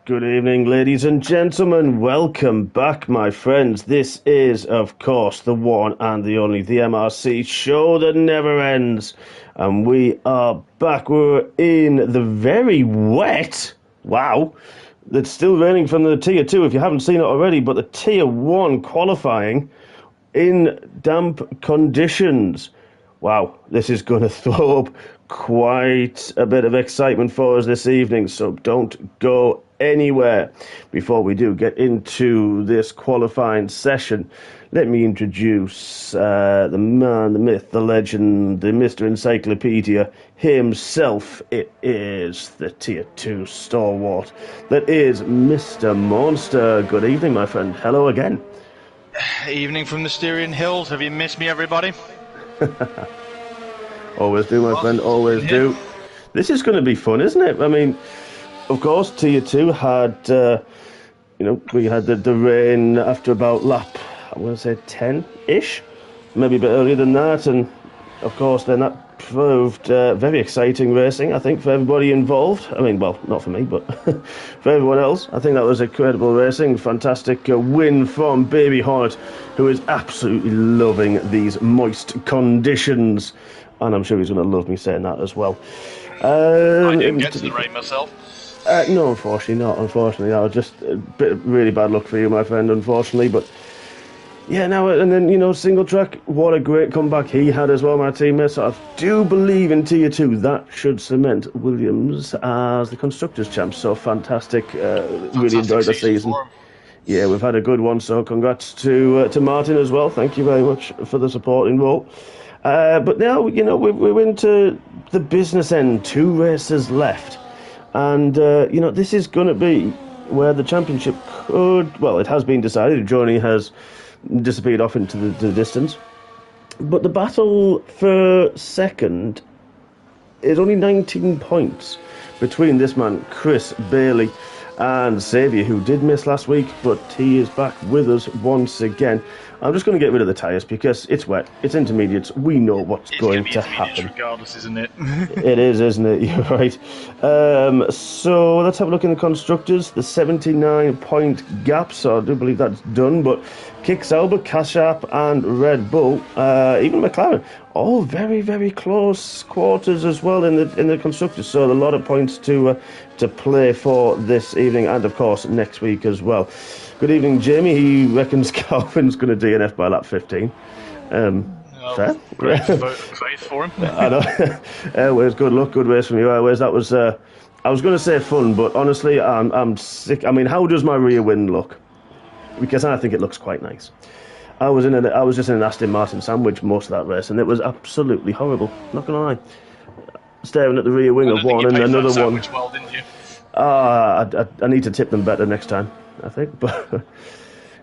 Good evening, ladies and gentlemen. Welcome back, my friends. This is, of course, the one and the only, the MRC show that never ends. And we are back. We're in the very wet, wow, it's still raining from the Tier 2 if you haven't seen it already, but the Tier 1 qualifying in damp conditions. Wow, this is going to throw up quite a bit of excitement for us this evening, so don't go anywhere. Before we do get into this qualifying session, let me introduce the man, the myth, the legend, the Mr. Encyclopedia himself. It is the Tier 2 stalwart. That is Mr. Monster. Good evening, my friend. Hello again. Evening from the Styrian Hills. Have you missed me, everybody? Always do, my friend, always do. This is going to be fun, isn't it? I mean, of course, Tier 2 had, we had the rain after about lap, I want to say 10-ish, maybe a bit earlier than that, and of course then that proved very exciting racing, I think, for everybody involved. I mean, well, not for me, but for everyone else. I think that was incredible racing. Fantastic win from Baby Hornet, who is absolutely loving these moist conditions. And I'm sure he's going to love me saying that as well. I didn't get to the rain myself. No, unfortunately not. Unfortunately, that was just a bit of really bad luck for you, my friend, unfortunately. But yeah, now and then, single track, what a great comeback he had as well, my teammate. So I do believe in Tier 2 that should cement Williams as the Constructors' champ. So fantastic. Really enjoyed the season. Yeah, we've had a good one. So congrats to Martin as well. Thank you very much for the supporting role. But now, we're into the business end. 2 races left. And, this is going to be where the championship it has been decided. Johnny has disappeared off into the distance. But the battle for second is only 19 points between this man, Chris Bailey, and Xavier, who did miss last week, but he is back with us once again. I'm just going to get rid of the tyres because it's wet, it's intermediates, we know what's going to happen. Regardless, isn't it? It is, isn't it? You're right. So let's have a look in the constructors. The 79-point gap, so I do believe that's done, but Kick Sauber, Kashap and Red Bull, even McLaren, all very, very close quarters as well in the constructors, so a lot of points to play for this evening and of course next week as well. Good evening, Jamie. He reckons Calvin's going to DNF by lap 15. Fair. Great faith for him. I know. Airways, good luck, good race from you, Airways. That was, I was going to say fun, but honestly, I'm sick. I mean, how does my rear wing look? Because I think it looks quite nice. I was just in an Aston Martin sandwich most of that race, and it was absolutely horrible. Not going to lie. Staring at the rear wing of one and another one. Well, didn't you? I need to tip them better next time, I think. But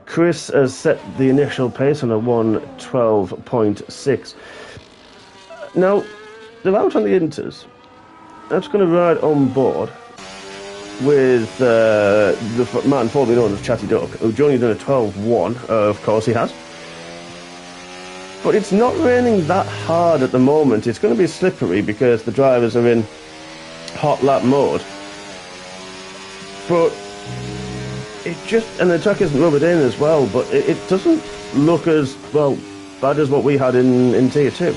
Chris has set the initial pace on a 1:12.6. Now, they're out on the Inters. I'm just going to ride on board with the man formerly known as Chatty Duck, who's only done a 12.1. Of course he has. But it's not raining that hard at the moment. It's going to be slippery because the drivers are in hot lap mode. But and the track isn't rubbered in as well, but it doesn't look as, bad as what we had in Tier 2.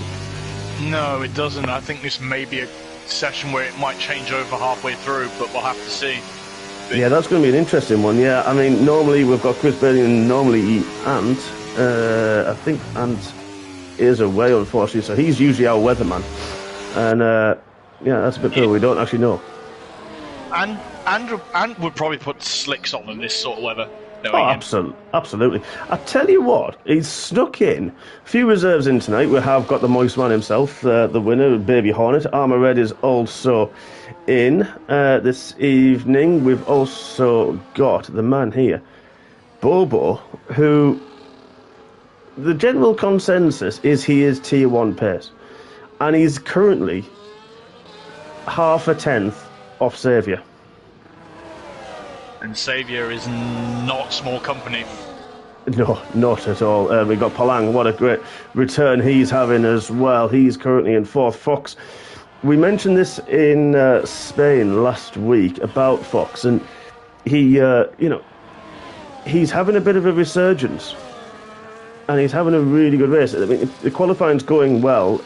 No, it doesn't. I think this may be a session where it might change over halfway through, but we'll have to see. Yeah, that's going to be an interesting one, yeah. I mean, normally we've got Chris Bailey and normally Ant. I think Ant is away, unfortunately, so he's usually our weatherman. And, that's a bit cool. We don't actually know. And would probably put slicks on in this sort of weather. Absolutely. I tell you what, he's snuck in a few reserves in tonight. We have got the Moist Man himself, the winner, Baby Hornet. Armour Red is also in this evening. We've also got the man here, Bobo, who the general consensus is he is Tier 1 pace. And he's currently half a tenth off Xavier. And Xavier is not small company. No, not at all. We've got Palang. What a great return he's having as well. He's currently in 4th. Fox, we mentioned this in Spain last week about Fox, and he's having a bit of a resurgence, and he's having a really good race. I mean, the qualifying's going well.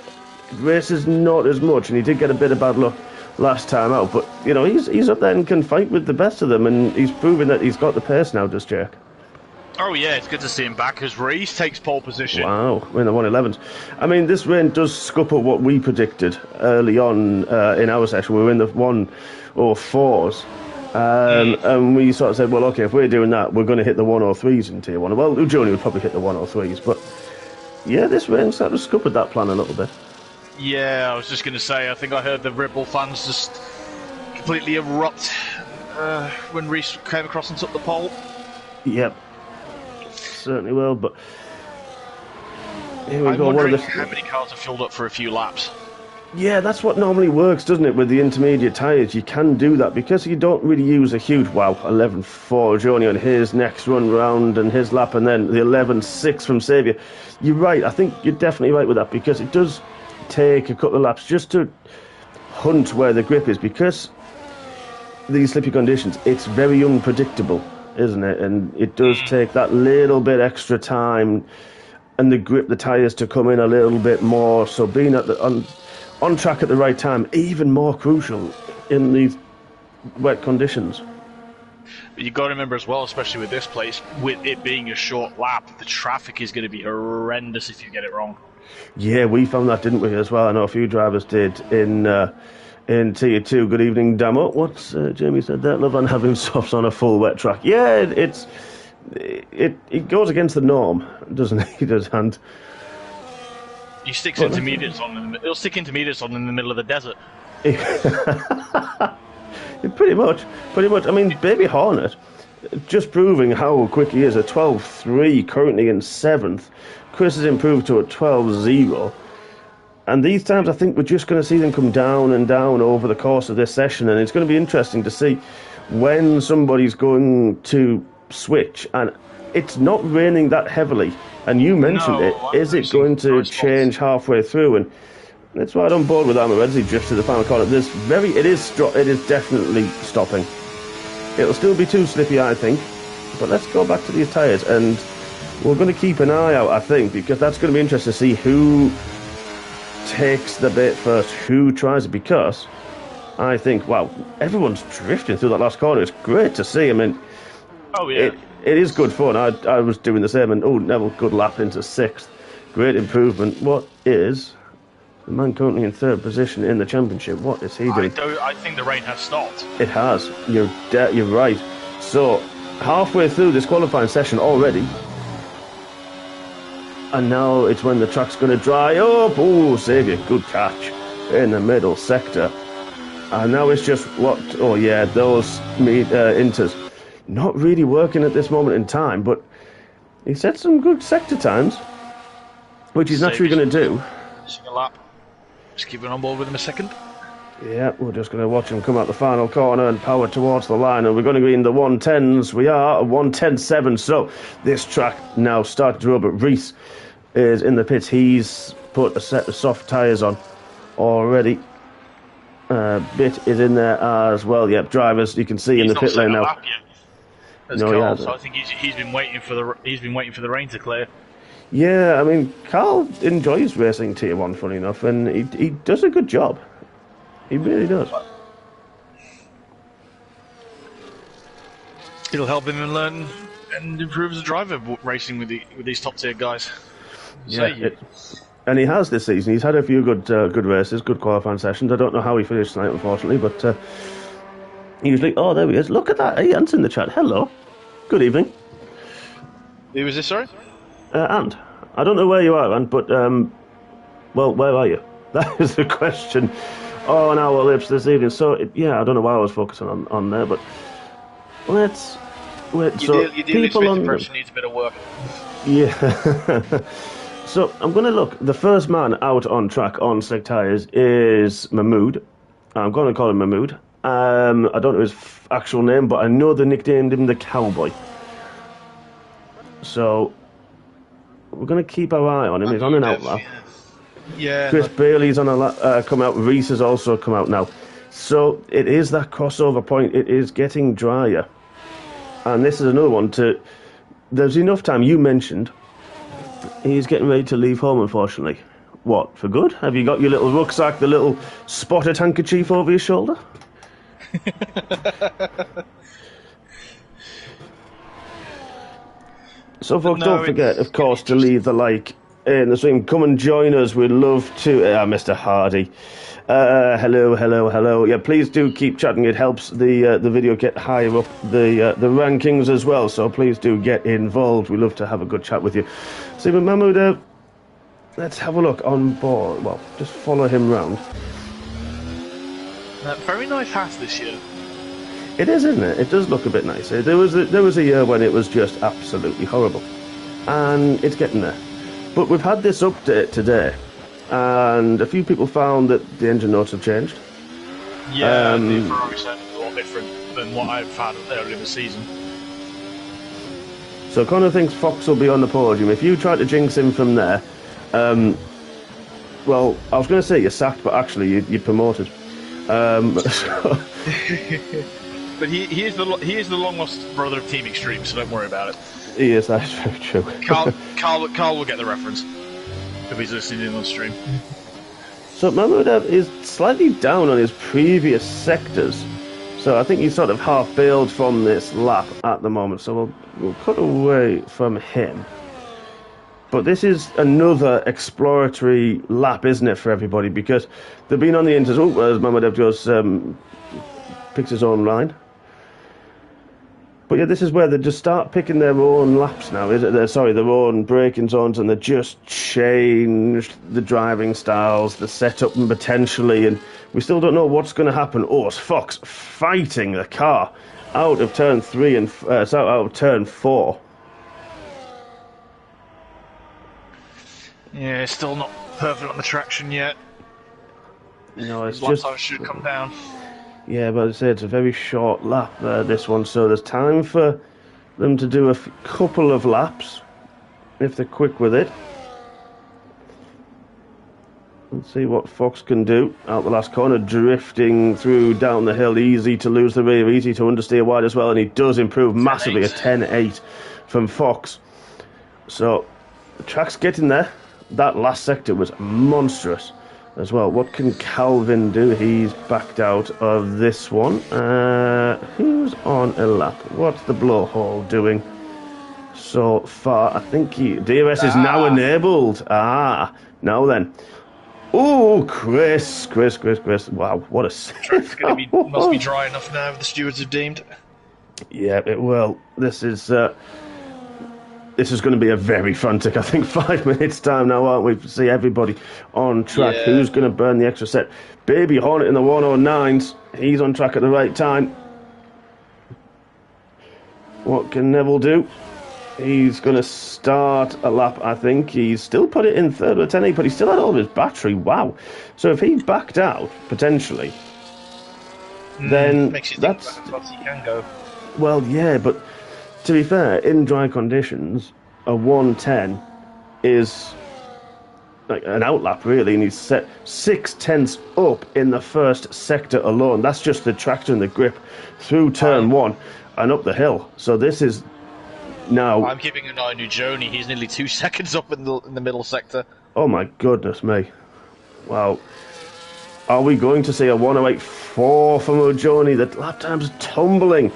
Races not as much, and he did get a bit of bad luck last time out. But he's up there and can fight with the best of them, and he's proving that he's got the pace now. Does Jack? Oh yeah, it's good to see him back as Reese takes pole position. Wow, in the 111s. I mean, this rain does scupper what we predicted early on in our session. We were in the 104s. And we sort of said, well, okay, if we're doing that, we're going to hit the 103s in Tier 1. Well, Ujoni would probably hit the 103s, but yeah, this rain sort of scuppered that plan a little bit. Yeah, I was just going to say, I think I heard the Ribble fans just completely erupt when Reese came across and took the pole. Yep, certainly will, but here we I'm go. wondering how many cars have filled up for a few laps. Yeah, that's what normally works, doesn't it, with the intermediate tyres? You can do that because you don't really use a huge, 11.4 Johnny on his next run round and his lap, and then the 11.6 from Saviour. You're right, I think you're definitely right with that, because it does take a couple of laps just to hunt where the grip is, because these slippy conditions, it's very unpredictable, isn't it? And it does take that little bit extra time and the tyres to come in a little bit more, so being on track at the right time, even more crucial in these wet conditions. But you've got to remember as well, especially with this place, with it being a short lap, the traffic is going to be horrendous if you get it wrong. Yeah, we found that, didn't we, as well? I know a few drivers did in Tier 2. Good evening, Damo. What's Jamie said there? Love on having softs on a full wet track. Yeah, it goes against the norm, doesn't it? And he sticks intermediates on. He'll stick intermediates on in the middle of the desert. Pretty much. I mean, Baby Hornet, just proving how quick he is. A 12.3 currently in 7th. Chris has improved to a 12.0. And these times, I think we're just going to see them come down and down over the course of this session. And it's going to be interesting to see when somebody's going to switch. And it's not raining that heavily. And you mentioned it. Is it going to change halfway through? And that's why I'm on board with Armour as he drifts to the final corner. It is definitely stopping. It'll still be too slippy, I think. But let's go back to these tyres, and we're going to keep an eye out, I think, because that's going to be interesting to see who takes the bait first, who tries it, because I think, wow, everyone's drifting through that last corner. It's great to see. I mean, oh yeah. It is good fun. I was doing the same, and Neville, good lap into 6th. Great improvement. What is the man currently in 3rd position in the championship? What is he doing? I think the rain has stopped. It has. You're right. So, halfway through this qualifying session already, and now it's when the track's going to dry up. Oh, Saviour, good catch in the middle sector. And now it's just those inters. Not really working at this moment in time, but he set some good sector times, which he's naturally going to do. Single lap. Just keep it on board with him a second. Yeah, we're just going to watch him come out the final corner and power towards the line, and we're going to be in the 110s. We are a 110.7, so this track now started to rub, but Reese is in the pits. He's put a set of soft tyres on already. Bit is in there as well. Yep, drivers, you can see in the pit lane now. Carl, so I think he's been waiting for the rain to clear. Yeah, I mean, Carl enjoys racing Tier 1, funny enough, and he does a good job. He really does. It'll help him learn and improve as a driver racing with these top tier guys. Yeah, and he has this season. He's had a few good races, good qualifying sessions. I don't know how he finished tonight, unfortunately, but usually, there he is. Look at that. Hey, Ant's in the chat. Hello. Good evening. Who was this, sorry? Ant. I don't know where you are, Ant, but, where are you? That is the question on our lips this evening. So, I don't know why I was focusing on there, but let's wait. You do expect the person needs a bit of work. Yeah. So, I'm going to look. The first man out on track on slick tyres is Mahmood. I'm going to call him Mahmood. I don't know his actual name, but I know they nicknamed him the Cowboy. So, we're going to keep our eye on him. He's on an out lap. Yeah. Chris Bailey's on a come out. Reese has also come out now. So, it is that crossover point. It is getting drier. And this is another one to... There's enough time. You mentioned he's getting ready to leave home, unfortunately. What, for good? Have you got your little rucksack, the little spotted handkerchief over your shoulder? So, folks, don't forget, of course, to leave the like in the stream. Come and join us. We'd love to... Mr. Hardy. Hello. Yeah, please do keep chatting. It helps the video get higher up the rankings as well. So please do get involved. We love to have a good chat with you. So, Mahmoud, let's have a look on board. Well, just follow him round. Very nice hat this year. It is, isn't it? It does look a bit nicer. There was a year when it was just absolutely horrible, and it's getting there. But we've had this update today, and a few people found that the engine notes have changed. Yeah, the Ferrari sound is a lot different than what I've had earlier in the season. So Connor thinks Fox will be on the podium. If you try to jinx him from there, well, I was going to say you're sacked, but actually you're promoted. But he is the long lost brother of Team Extreme, so don't worry about it. He is, that's very true. Carl will get the reference if he's listening in on stream. So Mahmoud is slightly down on his previous sectors, so I think he's sort of half bailed from this lap at the moment. So we'll cut away from him. But this is another exploratory lap, isn't it, for everybody? Because they've been on the inters. As Mahmoud goes, picks his own line. But yeah, this is where they just start picking their own laps now, is it? Their own braking zones, and they just changed the driving styles, the setup, and potentially, and we still don't know what's going to happen. Oh, it's Fox fighting the car out of turn 3 and out of turn 4. Yeah, still not perfect on the traction yet. No, it's his just... lap time should come down. Yeah, but as I say, it's a very short lap, this one, so there's time for them to do a couple of laps, if they're quick with it. Let's see what Fox can do. Out the last corner, drifting through down the hill, easy to lose the rear, easy to understeer wide as well, and he does improve massively, a 10.8 from Fox. So, the track's getting there. That last sector was monstrous as well. What can Calvin do? He's backed out of this one. Who's on a lap? What's the blowhole doing so far? I think DRS is now enabled. Now then. Oh, Chris. Wow, what a save. Track's must be dry enough now, the stewards have deemed. Yeah, it will. This is going to be a very frantic, I think, 5 minutes time now, aren't we? See everybody on track. Yeah. Who's going to burn the extra set? Baby Hornet in the 109s. He's on track at the right time. What can Neville do? He's going to start a lap, I think. He's still put it in third with 10.8, but he still had all of his battery. Wow. So if he backed out, potentially, then makes you think that's as he can go. Well, yeah, but to be fair, in dry conditions, a 110 is like an outlap, really, and he's set 6/10 up in the first sector alone. That's just the tractor and the grip through turn 1 and up the hill. So this is now... I'm keeping an eye on Ujoni. He's nearly 2 seconds up in the middle sector. Oh my goodness me. Wow. Are we going to see a 108.4 from Ujoni? The lap time's tumbling.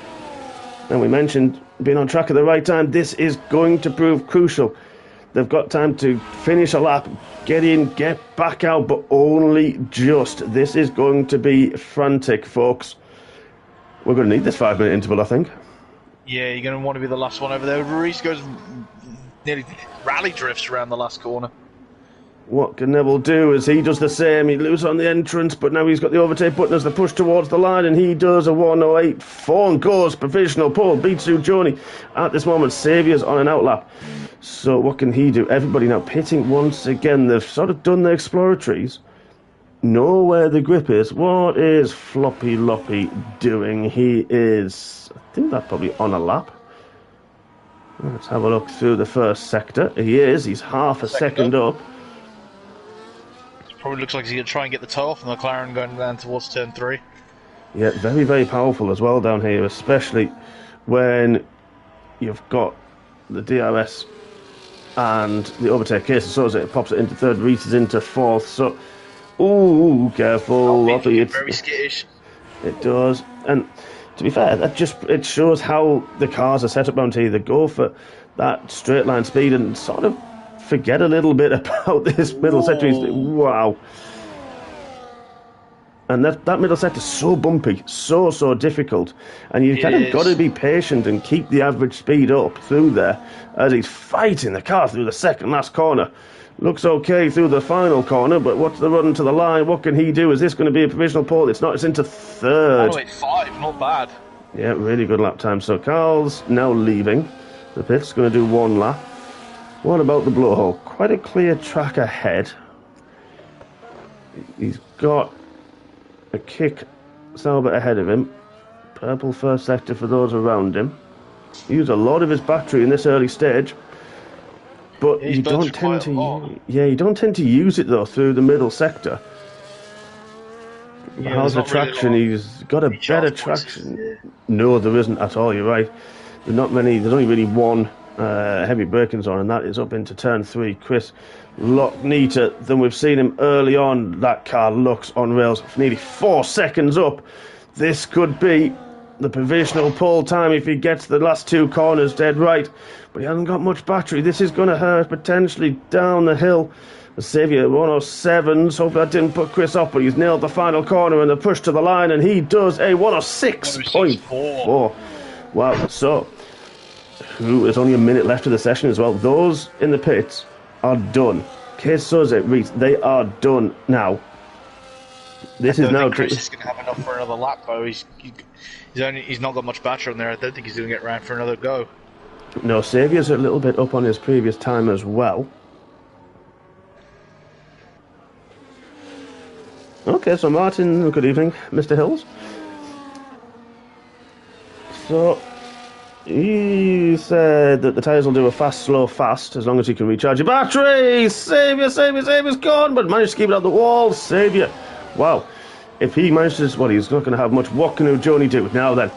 And we mentioned being on track at the right time. This is going to prove crucial. They've got time to finish a lap, get in, get back out, but only just. This is going to be frantic, folks. We're going to need this 5-minute interval, I think. Yeah, you're going to want to be the last one over there. Reese goes nearly rally drifts around the last corner. What can Neville do as he does the same? He loses on the entrance, but now he's got the overtake button as they push towards the line, and he does a 108.4 and goes provisional pole, beats Ujoni. At this moment, Saviour's on an outlap. So what can he do? Everybody now pitting once again. They've sort of done the exploratories. Know where the grip is. What is Floppy Loppy doing? He is, I think that's probably on a lap. Let's have a look through the first sector. He is. He's half a second up. Probably looks like he's going to try and get the toe off the McLaren going down towards turn 3. Yeah, very, very powerful as well down here, especially when you've got the DRS and the overtake case, so it pops it into third, Reese is into fourth. So, ooh, careful, Loppy. It's very skittish. It does, and to be fair, it shows how the cars are set up around here. They go for that straight line speed and sort of forget a little bit about this middle sector. Wow. And that middle sector is so bumpy, so difficult. And you've kind of got to be patient and keep the average speed up through there as he's fighting the car through the second last corner. Looks okay through the final corner, but what's the run to the line? What can he do? Is this going to be a provisional pole? It's not, it's into third. 1:05, not bad. Yeah, really good lap time. So Carl's now leaving the pits, going to do one lap. What about the blowhole? Quite a clear track ahead. He's got a kick Sauber ahead of him. Purple first sector for those around him. Used a lot of his battery in this early stage, but you don't tend to use it though through the middle sector. Yeah, how's the traction? Really he's got a better traction. Yeah. No, there isn't at all. You're right. There's not many. There's only really one heavy braking zone, and that is up into turn 3. Chris, lot neater than we've seen him early on. That car looks on rails. Nearly 4 seconds up. This could be the provisional pole time if he gets the last 2 corners dead right. But he hasn't got much battery. This is going to hurt potentially down the hill. The Saviour 107s. Hopefully that didn't put Chris off, but he's nailed the final corner and the push to the line, and he does a 106.4. Wow. So, there's only a minute left of the session as well. Those in the pits are done. Case Suze, Reese, they are done now. This is now. Chris is going to have enough for another lap, though. He's not got much battery on there. I don't think he's going to get round for another go. No, Saviour's a little bit up on his previous time as well. Okay, so Martin, good evening, Mr. Hills. So, he said that the tyres will do a fast, slow, fast, as long as you can recharge your battery. Saviour's gone, but managed to keep it out the wall. Saviour, wow. If he manages, well, he's not going to have much. What can Joni do? Now then,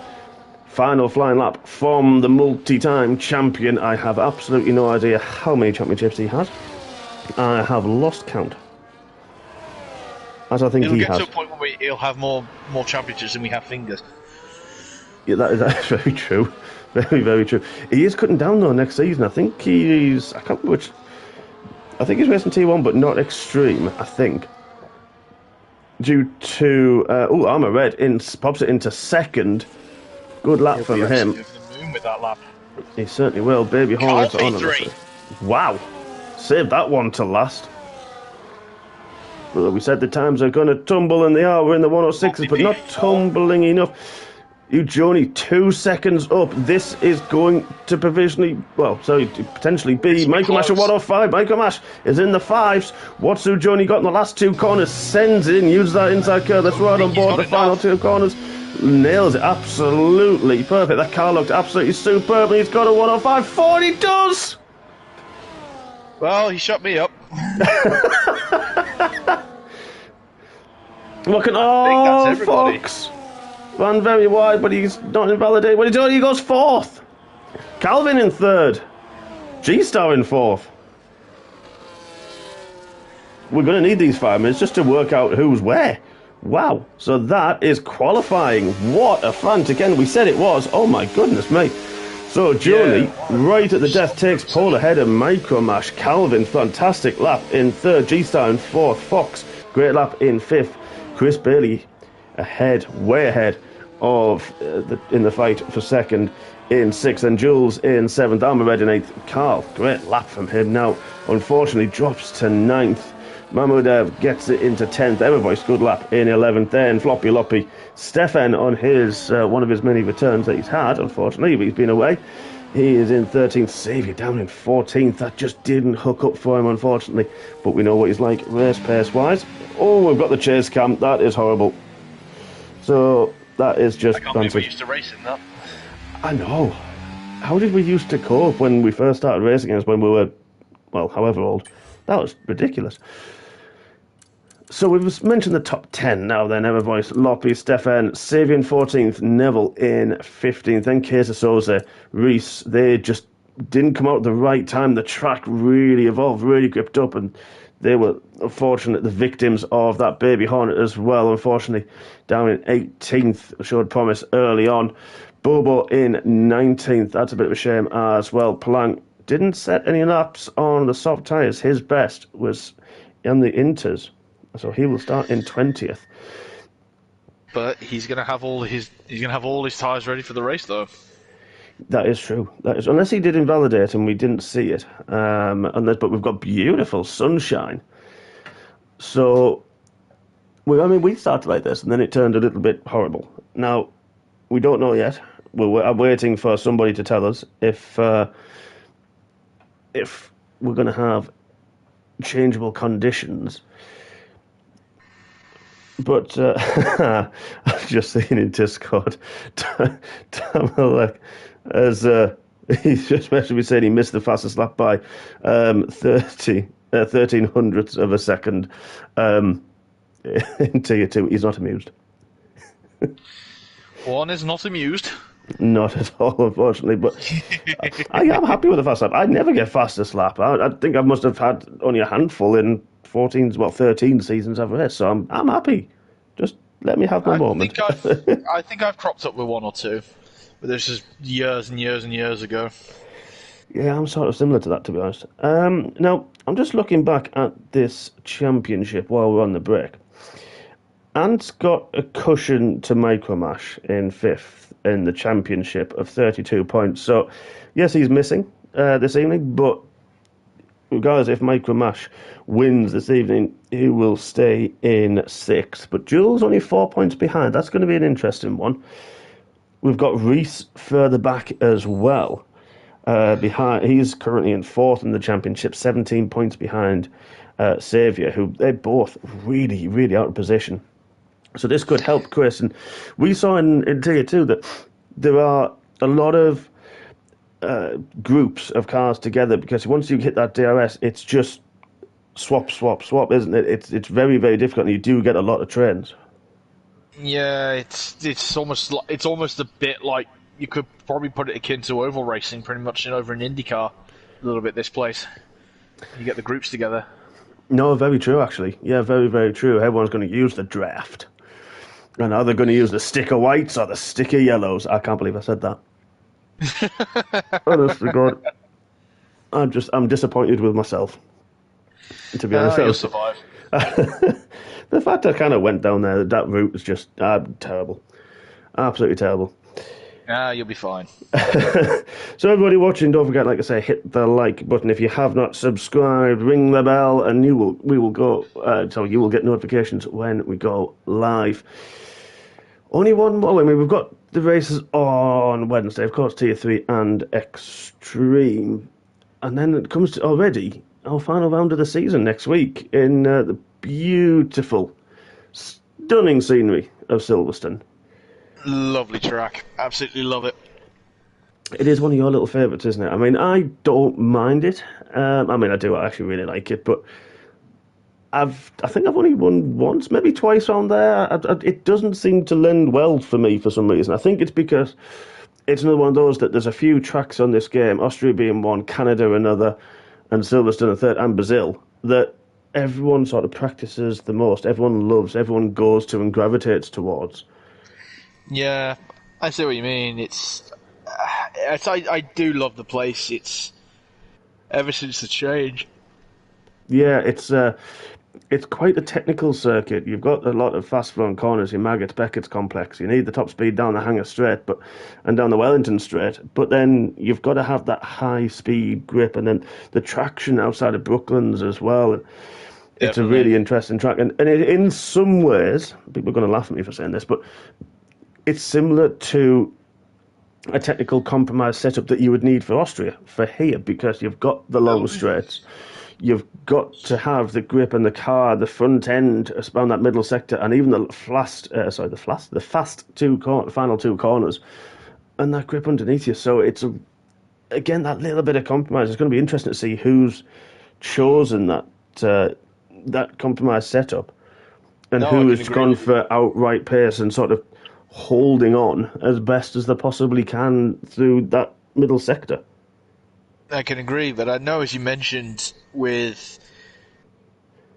final flying lap from the multi-time champion. I have absolutely no idea how many championships he has. I have lost count. As I think he has. It'll get to a point where he'll have more championships than we have fingers. Yeah, that is very true. Very, very true. He is cutting down though next season. I think I can't remember which. I think he's racing T1, but not extreme. I think due to Armour Red pops it into second. Good lap from him. Over the moon with that lap. He certainly will. Baby Hornets on him. Wow, saved that one to last. Well, we said the times are going to tumble, and they are. We're in the 106s, but not tumbling enough. Joni 2 seconds up. This is going to potentially be Michael Mash at 105. Michael Mash is in the 5s. What's Joni got in the last 2 corners? Sends in, uses that inside curve. That's right on board the final 2 corners. Nails it. Absolutely perfect. That car looked absolutely superb. He's got a 105.40. He does! Well, he shut me up. Looking, Fox ran very wide, but he's not invalidated. What he does, he goes 4th. Calvin in 3rd. G-Star in 4th. We're going to need these 5 minutes just to work out who's where. Wow. So that is qualifying. What a frantic end. We said it was. Oh my goodness me. So Joni, right at the death, takes pole ahead of Micromash. Calvin, fantastic lap in 3rd. G-Star in 4th. Fox, great lap in 5th. Chris Bailey ahead, way ahead of in the fight for 2nd in 6th, and Jules in 7th. Armour Red in 8th. Carl, great lap from him. Now, unfortunately, drops to 9th. Mahmoud gets it into 10th. Evervoice, good lap in 11th. Then Floppy Loppy. Stefan on his one of his many returns that he's had, unfortunately, but he's been away. He is in 13th. Saviour down in 14th. That just didn't hook up for him, unfortunately. But we know what he's like race pace-wise. Oh, we've got the chase cam. That is horrible. So, that is just... I can't believe we used to race in that. I know. How did we used to cope when we first started racing against when we were, well, however old? That was ridiculous. So we've mentioned the top 10 now then. Emma Voice, Loppy, Stefan, Savian 14th, Neville in 15th, then Kesa Souza, Reese. They just didn't come out at the right time. The track really evolved, really gripped up, and they were, unfortunately, the victims of that baby Hornet as well. Unfortunately, down in 18th, showed promise early on. Bobo in 19th. That's a bit of a shame as well. Palang didn't set any laps on the soft tyres. His best was on the Inters, so he will start in 20th. But he's going to have all his tyres ready for the race, though. That is true. That is, unless he did invalidate and we didn't see it. But we've got beautiful sunshine. So, we started like this, and then it turned a little bit horrible. Now, we don't know yet. I'm waiting for somebody to tell us if we're going to have changeable conditions. But I've just seen in Discord, Tamalek, as he's just messaged me saying he missed the fastest lap by 13 hundredths of a second in Tier 2. He's not amused. One is not amused. Not at all, unfortunately, but I am happy with the fast lap. I never get fastest lap. I think I must have had only a handful in 13 seasons I've raced, so I'm happy. Just let me have my moment. I think I've cropped up with one or two, but this is years and years and years ago. Yeah, I'm sort of similar to that, to be honest. Now, I'm just looking back at this championship while we're on the break. Ant's got a cushion to Micromash in 5th in the championship of 32 points. So, yes, he's missing this evening, but regardless, if Micromash wins this evening, he will stay in 6th. But Jules only 4 points behind. That's going to be an interesting one. We've got Reese further back as well. Behind, he's currently in 4th in the championship, 17 points behind Xavier, who they're both really, really out of position. So this could help Chris. And we saw in Tier 2 that there are a lot of groups of cars together, because once you hit that DRS, it's just swap, isn't it? It's very, very difficult, and you do get a lot of trains. Yeah, it's almost a bit like, you could probably put it akin to oval racing, pretty much, over an IndyCar, a little bit. This place, you get the groups together. No, very true, actually. Yeah, very, very true. Everyone's going to use the draft. And are they going to use the sticker whites or the sticker yellows? I can't believe I said that. Honest to God. I'm disappointed with myself, to be honest. You'll survive. The fact I kind of went down there, that route was just terrible. Absolutely terrible. You'll be fine. So everybody watching, don't forget, like I say, hit the like button. If you have not subscribed, ring the bell, and you will get notifications when we go live. Only one more. We've got the races on Wednesday, of course, Tier 3 and Extreme. And then it comes to already our final round of the season next week in the beautiful, stunning scenery of Silverstone. Lovely track. Absolutely love it. It is one of your little favourites, isn't it? I mean, I don't mind it. I do actually really like it, but I think I've only won once, maybe twice on there. It doesn't seem to lend well for me for some reason. I think it's because it's another one of those that there's a few tracks on this game, Austria being one, Canada another, and Silverstone a third, and Brazil, that everyone sort of practices the most, everyone loves, everyone goes to and gravitates towards. Yeah, I see what you mean. I do love the place. It's ever since the change. Yeah, it's quite a technical circuit. You've got a lot of fast-flowing corners, your Maggots-Beckett's complex. You need the top speed down the Hanger Straight and down the Wellington Straight. But then you've got to have that high-speed grip, and then the traction outside of Brooklands as well. It's Definitely. A really interesting track. And in some ways, people are going to laugh at me for saying this, but it's similar to a technical compromise setup that you would need for Austria, for here, because you've got the long straights. You've got to have the grip and the car, the front end around that middle sector, and even the final two corners, and that grip underneath you. So it's again that little bit of compromise. It's going to be interesting to see who's chosen that compromise setup. and No, I who can has agree gone with you. for outright pace and sort of holding on as best as they possibly can through that middle sector. I can agree, but I know, as you mentioned, with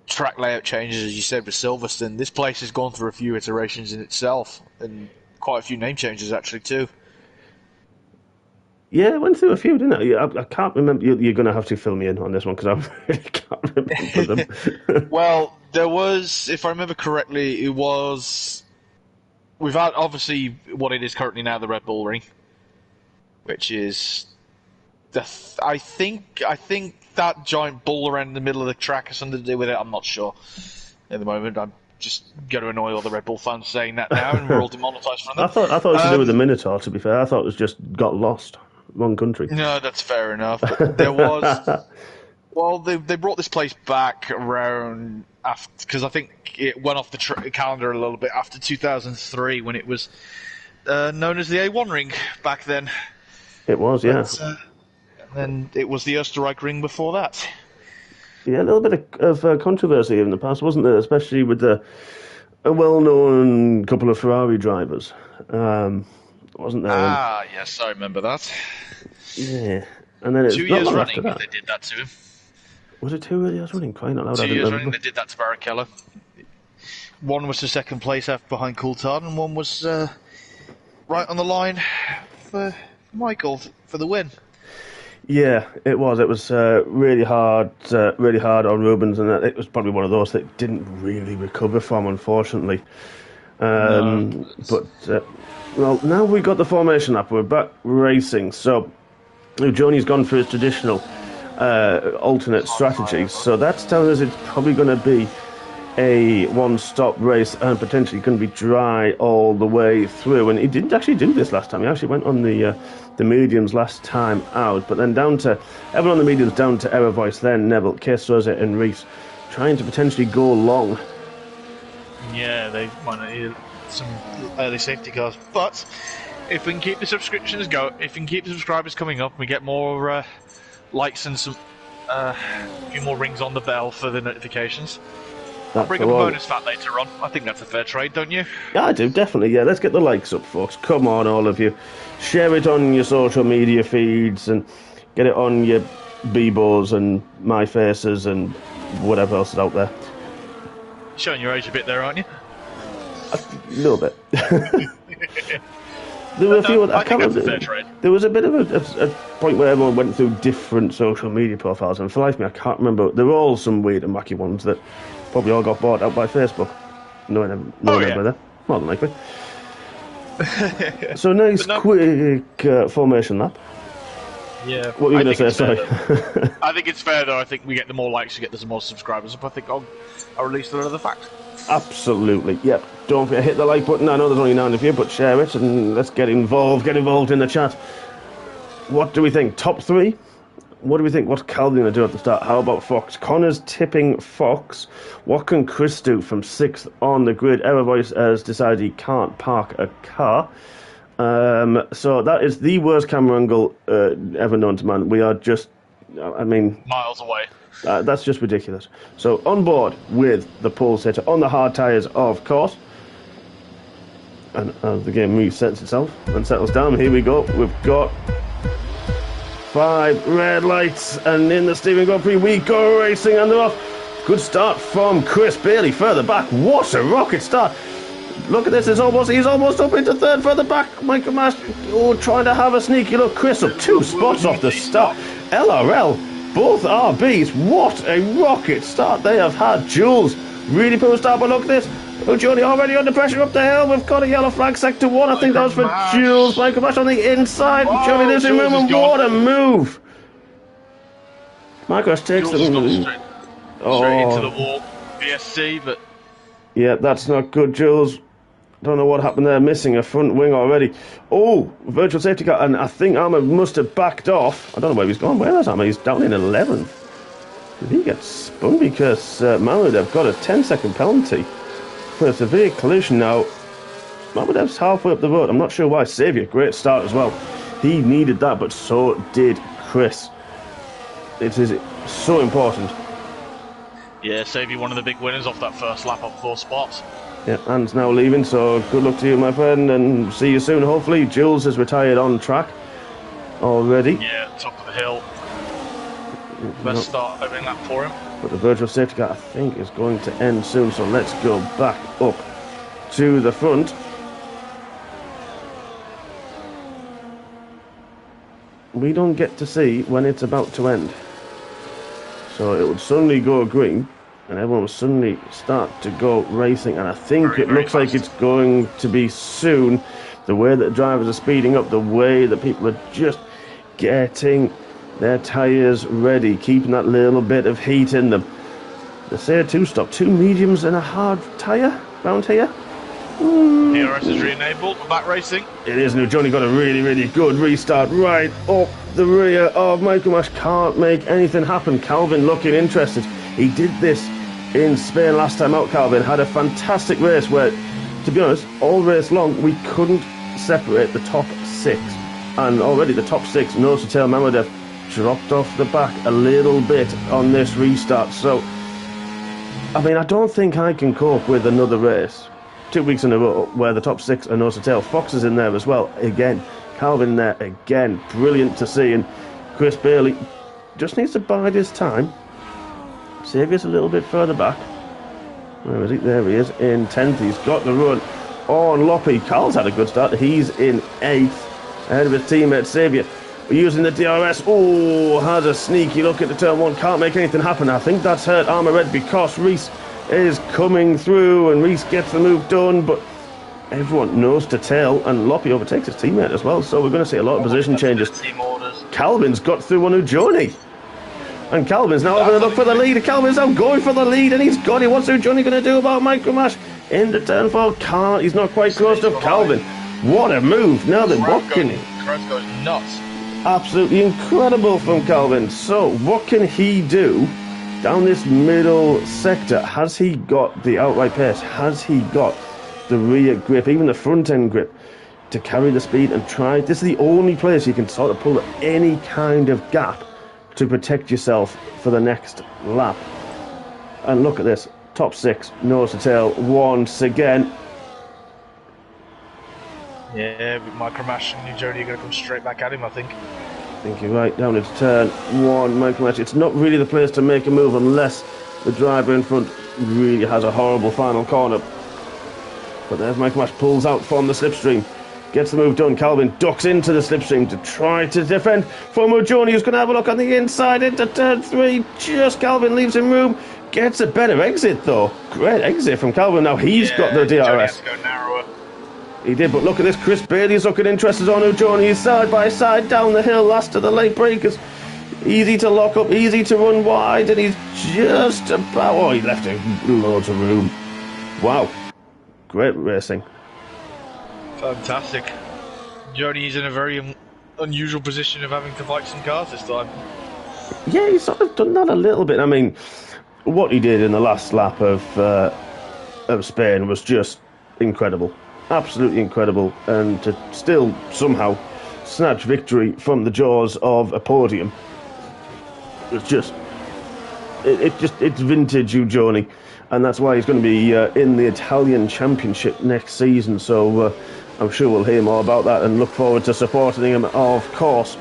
track layout changes, as you said with Silverstone, this place has gone through a few iterations in itself, and quite a few name changes actually too. Yeah, I went through a few, didn't I? Yeah, I can't remember. You're going to have to fill me in on this one because I really can't remember them. Well, there was, if I remember correctly, it was we've had obviously what it is currently now, the Red Bull Ring, which is I think that giant bull around the middle of the track has something to do with it. I'm not sure at the moment. I'm just going to annoy all the Red Bull fans saying that now, and we're all demonetised from I them. thought it was to do with the Minotaur. To be fair, I thought it was just got lost, wrong country. No, that's fair enough. But there was. Well, they brought this place back around after, because I think it went off the calendar a little bit after 2003 when it was known as the A1 Ring back then. It was, yeah. But, and it was the Österreich Ring before that. Yeah, a little bit of controversy in the past, wasn't there? Especially with a well-known couple of Ferrari drivers, wasn't there? Ah, yes, I remember that. Yeah, and then it's 2 not years long running, after that. they did that to him. Was it 2 years running? Crying out loud! I 2 didn't years running, remember. they did that to Barrichello. One was the second place after behind Coulthard, and one was right on the line for Michael for the win. Yeah, it was. It was really hard on Rubens, and it was probably one of those that didn't really recover from, unfortunately. No. But well, now we've got the formation up. We're back racing. So Johnny's gone for his traditional alternate strategy. So that's telling us it's probably going to be a one-stop race and potentially going to be dry all the way through. And he didn't actually do this last time. He actually went on the mediums last time out, but then down to everyone on the mediums, down to Error Voice, then Neville, Case Rosa, and Reese, trying to potentially go long. Yeah, they might need some early safety cars, but if we can keep the subscriptions if we can keep the subscribers coming up, and we get more likes and some a few more rings on the bell for the notifications. I'll bring up a bonus fat later on. I think that's a fair trade, don't you? Yeah, I do, definitely. Yeah, let's get the likes up, folks. Come on, all of you. Share it on your social media feeds and get it on your Bebos and My Faces and whatever else is out there. Showing your age a bit there, aren't you? A little bit. There were a few. I can't remember. Fair trade. There was a bit of a point where everyone went through different social media profiles, and for life of me, I can't remember. There were all some weird and wacky ones that probably all got bought out by Facebook. No one ever there. More than likely. So nice, quick formation lap. Yeah. What were you going to say? Sorry. I think it's fair, though. I think we get the more likes, we get the more subscribers up. I think I'll release another fact. Absolutely. Yep. Don't forget to hit the like button. I know there's only 9 of you, but share it and let's get involved. Get involved in the chat. What do we think? Top 3? What do we think? What's Calvin going to do at the start? How about Fox? Connor's tipping Fox. What can Chris do from 6th on the grid? Error Voice has decided he can't park a car. So that is the worst camera angle ever known to man. We are just, miles away. That's just ridiculous. So on board with the pole sitter on the hard tyres, of course. And as the game resets itself and settles down, here we go. We've got 5 red lights, and in the Steven Grand Prix we go racing, and they're off. Good start from Chris Bailey further back. What a rocket start! Look at this, he's almost up into 3rd further back. Michael Master, trying to have a sneaky look. Chris up 2 spots off the start. LRL, both RBs. What a rocket start they have had. Jules really put a start, but look at this. Johnny already under pressure up the hill. We've got a yellow flag, sector 1. I think that was for Jules. Michael Mash on the inside. Johnny losing room, and what a move. Michael Mash takes Jules them. Straight into the wall. VSC, but yeah, that's not good, Jules. Don't know what happened there. Missing a front wing already. Oh, virtual safety car, and I think Ahmed must have backed off. I don't know where he's gone. Where is Ahmed? He's down in 11th. Did he get spun? Because Mahmoudov got a 10-second penalty for a severe collision. Now, Mahmoudov's halfway up the road. I'm not sure why. Saviour, great start as well. He needed that, but so did Chris. It is so important. Yeah, Saviour, one of the big winners off that first lap up 4 spots. Yeah, Ant's now leaving, so good luck to you, my friend, and see you soon. Hopefully, Jules is retired on track already. Yeah, top of the hill. Best start opening lap for him. But the virtual safety car, I think, is going to end soon, so let's go back up to the front. We don't get to see when it's about to end. So it would suddenly go green, and everyone will suddenly start to go racing, and I think it looks like it's going to be soon. The way that drivers are speeding up, the way that people are just getting their tyres ready, keeping that little bit of heat in them. They say a 2-stop, 2 mediums and a hard tyre round here. DRS is re-enabled, we're back racing. It is, and Johnny got a really good restart right up the rear of Michael Mash. Can't make anything happen. Calvin looking interested. He did this in Spain last time out. Calvin had a fantastic race where, to be honest, all race long we couldn't separate the top 6, and already the top 6, nose to tail, Mamadef dropped off the back a little bit on this restart. So I mean, I don't think I can cope with another race 2 weeks in a row where the top 6 are nose to tail. Fox is in there as well again, Calvin in there again, brilliant to see. And Chris Bailey just needs to bide his time. Saviour's a little bit further back. Where is he? There he is in 10th. He's got the run on Loppy. Carl's had a good start. He's in 8th ahead of his teammate Saviour. Using the DRS. Oh, has a sneaky look at the turn 1. Can't make anything happen. I think that's hurt Armour Red because Reese is coming through and Reese gets the move done, but everyone nose to tail, and Loppy overtakes his teammate as well. So we're going to see a lot of position changes. Calvin's got through on Ujoni, and Calvin's now having a look for the lead. Calvin's now going for the lead, and he's got it. What's Ujoni going to do about Micromash into turn 4? Can't. He's not quite close enough. Calvin, what a move! Now then, what can he? Crowd goes nuts. Absolutely incredible from Calvin. So what can he do down this middle sector? Has he got the outright pace? Has he got the rear grip, even the front end grip, to carry the speed and try? This is the only place you can sort of pull any kind of gap to protect yourself for the next lap. And look at this, top 6, nose to tail once again. Yeah, but Micromash and Ujoni are going to come straight back at him, I think. I think you're right, down into turn 1, Micromash. It's not really the place to make a move unless the driver in front really has a horrible final corner. But there's Micromash, pulls out from the slipstream, gets the move done. Calvin ducks into the slipstream to try to defend from Ujoni, who's going to have a look on the inside into turn 3. Just Calvin leaves him room, gets a better exit though. Great exit from Calvin. Now he's got the DRS. Has to go narrower. He did, but look at this. Chris Bailey's looking interested on Ujoni. He's side by side down the hill, last of the late breakers. Easy to lock up, easy to run wide, and he's just about... Oh, he left him loads of room. Wow. Great racing. Fantastic. Ujoni's in a very unusual position of having to fight some cars this time. Yeah, he's sort of done that a little bit. I mean, what he did in the last lap of Spain was just incredible. Absolutely incredible, and to still somehow snatch victory from the jaws of a podium, it's just it's vintage Ujoni, and that's why he's going to be in the Italian Championship next season. So I'm sure we'll hear more about that and look forward to supporting him, of course,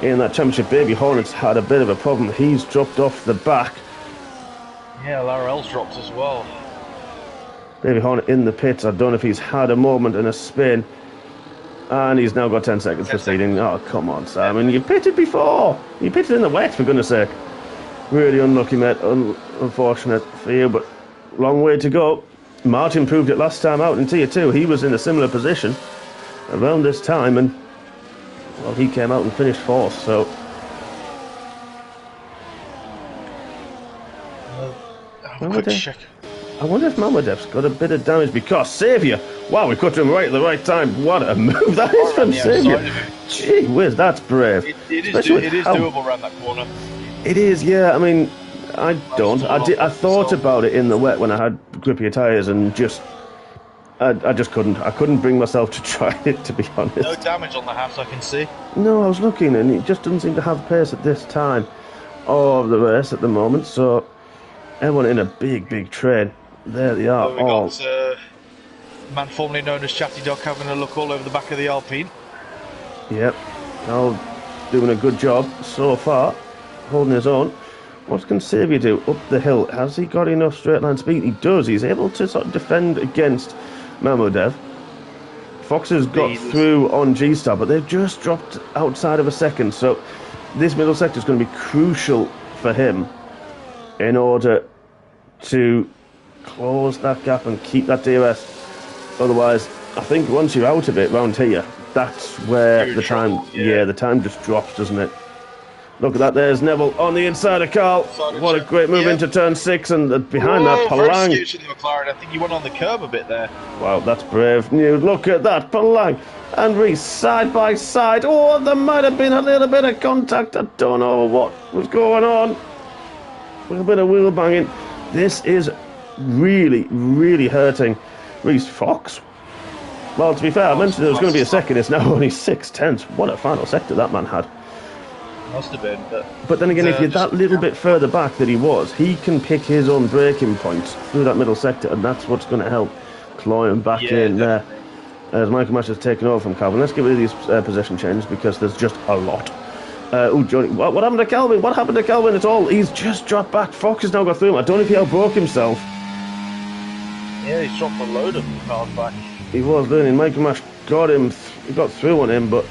in that championship. Baby Hornet's had a bit of a problem. He's dropped off the back. Yeah, RL's dropped as well. Baby Hornet in the pits. I don't know if he's had a moment in a spin. And he's now got 10 seconds for speeding. Oh, come on, Simon. You pitted before. You pitted in the wet, for goodness sake. Really unlucky, mate. Unfortunate for you, but long way to go. Martin proved it last time out in Tier 2. He was in a similar position around this time, and, well, he came out and finished 4th, so... Quick check. I wonder if Mamadev's got a bit of damage because Saviour, wow, we cut him right at the right time. What a move that is from Saviour. Gee whiz, that's brave. It is doable around that corner. It is, yeah. I mean, I thought about it in the wet when I had grippier tyres and just, I just couldn't. I couldn't bring myself to try it, to be honest. No damage on the house, I can see. No, I was looking and it just doesn't seem to have pace at this time of the race at the moment, so... Everyone in a big train. There they are. So we got man formerly known as Chatty Dog having a look all over the back of the Alpine. Yep. All doing a good job so far. Holding his own. What can Xavier do up the hill? Has he got enough straight line speed? He does. He's able to sort of defend against Mamodev. Fox has got through on G-Star, but they've just dropped outside of a second. So this middle sector is going to be crucial for him in order to close that gap and keep that DRS. Otherwise, I think once you're out of it round here, that's where the time, the time just drops, doesn't it? Look at that, there's Neville on the inside of Carl. What a great move into turn 6, and behind that, Palang. I think you went on the curb a bit there. Wow, that's brave news. Look at that, Palang and Reese side by side. Oh, there might have been a little bit of contact. I don't know what was going on. A little bit of wheel banging. This is really hurting Reese. Fox. Well, to be fair, I mentioned there was going to be a second. It's now only 6/10. What a final sector that man had. Must have been, but then again, if you're that little bit further back that he was, he can pick his own braking points through that middle sector, and that's what's going to help claw him back in there. As Michael Mash has taken over from Calvin. Let's get rid of these position changes because there's just a lot. Oh, Johnny, what happened to Calvin? What happened to Calvin at all? He's just dropped back. Fox has now got through him. I don't know if he outbroke himself. Yeah, he's dropped a load of cars back. He was learning. Michael Mash got him. He got through on him, but.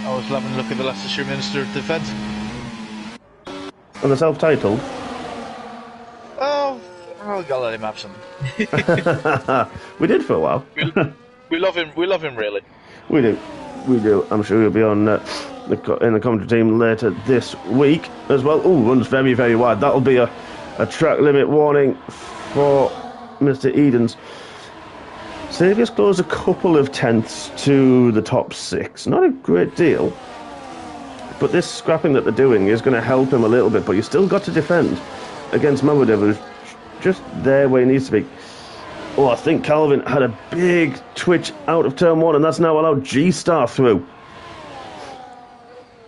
I was having a look at the Leicestershire Minister of Defence. And the self-titled? Oh, I'll let him have some. We did for a while. we love him really. We do. I'm sure he'll be on in the commentary team later this week as well. Oh, runs very wide. That'll be a track limit warning for Mr. Edens. Xavier's closed a couple of tenths to the top 6. Not a great deal. But this scrapping that they're doing is going to help him a little bit. But you still got to defend against Mamodev, who's just there where he needs to be. Oh, I think Calvin had a big twitch out of turn 1, and that's now allowed G-Star through.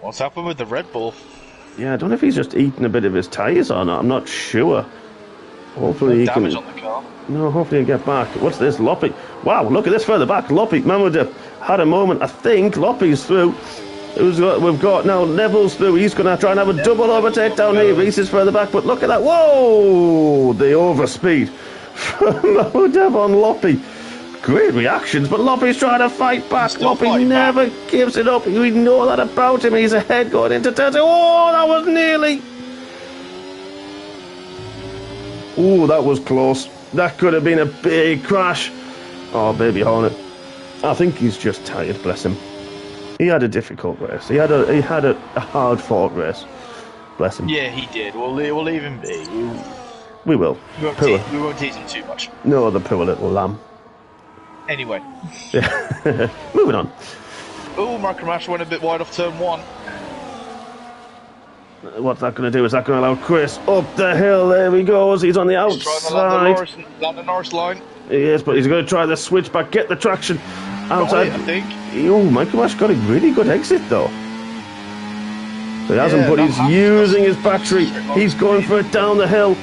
What's happened with the Red Bull? Yeah, I don't know if he's just eaten a bit of his tyres or not. I'm not sure. Hopefully he can... damage on the car. No, hopefully he'll get back. What's this? Loppy. Wow, look at this further back. Loppy, Mamodev had a moment. I think Loppy's through. We've got now Neville's through. He's going to try and have a double overtake down here. Reese is further back, but look at that. Whoa! The overspeed from Mamodev on Loppy. Great reactions, but Loppy's trying to fight back. Loppy never gives it up. We know that about him. He's ahead going into turn 2. Oh, that was nearly... Oh, that was close. That could have been a big crash. Oh, baby Hornet. I think he's just tired, bless him. He had a difficult race. He had a hard-fought race. Bless him. Yeah, he did. We'll leave him be. We will. We won't tease him too much. No, the poor little lamb. Anyway. Yeah. Moving on. Oh, Michael Mash went a bit wide off turn 1. What's that going to do? Is that going to allow Chris up the hill? There he goes. He's on the outside. He's trying to land the Norris line. He is, but he's going to try the switch back, get the traction outside. I think. Oh, Michael Mash got a really good exit though. So he hasn't, but he's using his battery. He's going for it down the hill.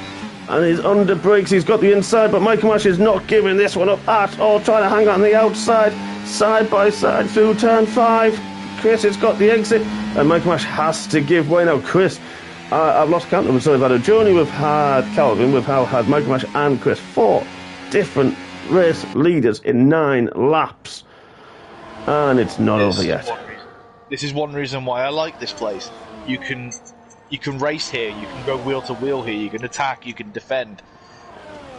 And he's under brakes. He's got the inside, but Michael Mash is not giving this one up at all. Trying to hang on the outside, side by side through turn 5. Chris has got the exit, and Michael Mash has to give way now. Chris, I've lost count of. So we've had a Joni, we've had Calvin, we've had Michael Mash and Chris. 4 different race leaders in 9 laps, and it's not over yet. This is one reason why I like this place. You can race here, you can go wheel to wheel here, you can attack, you can defend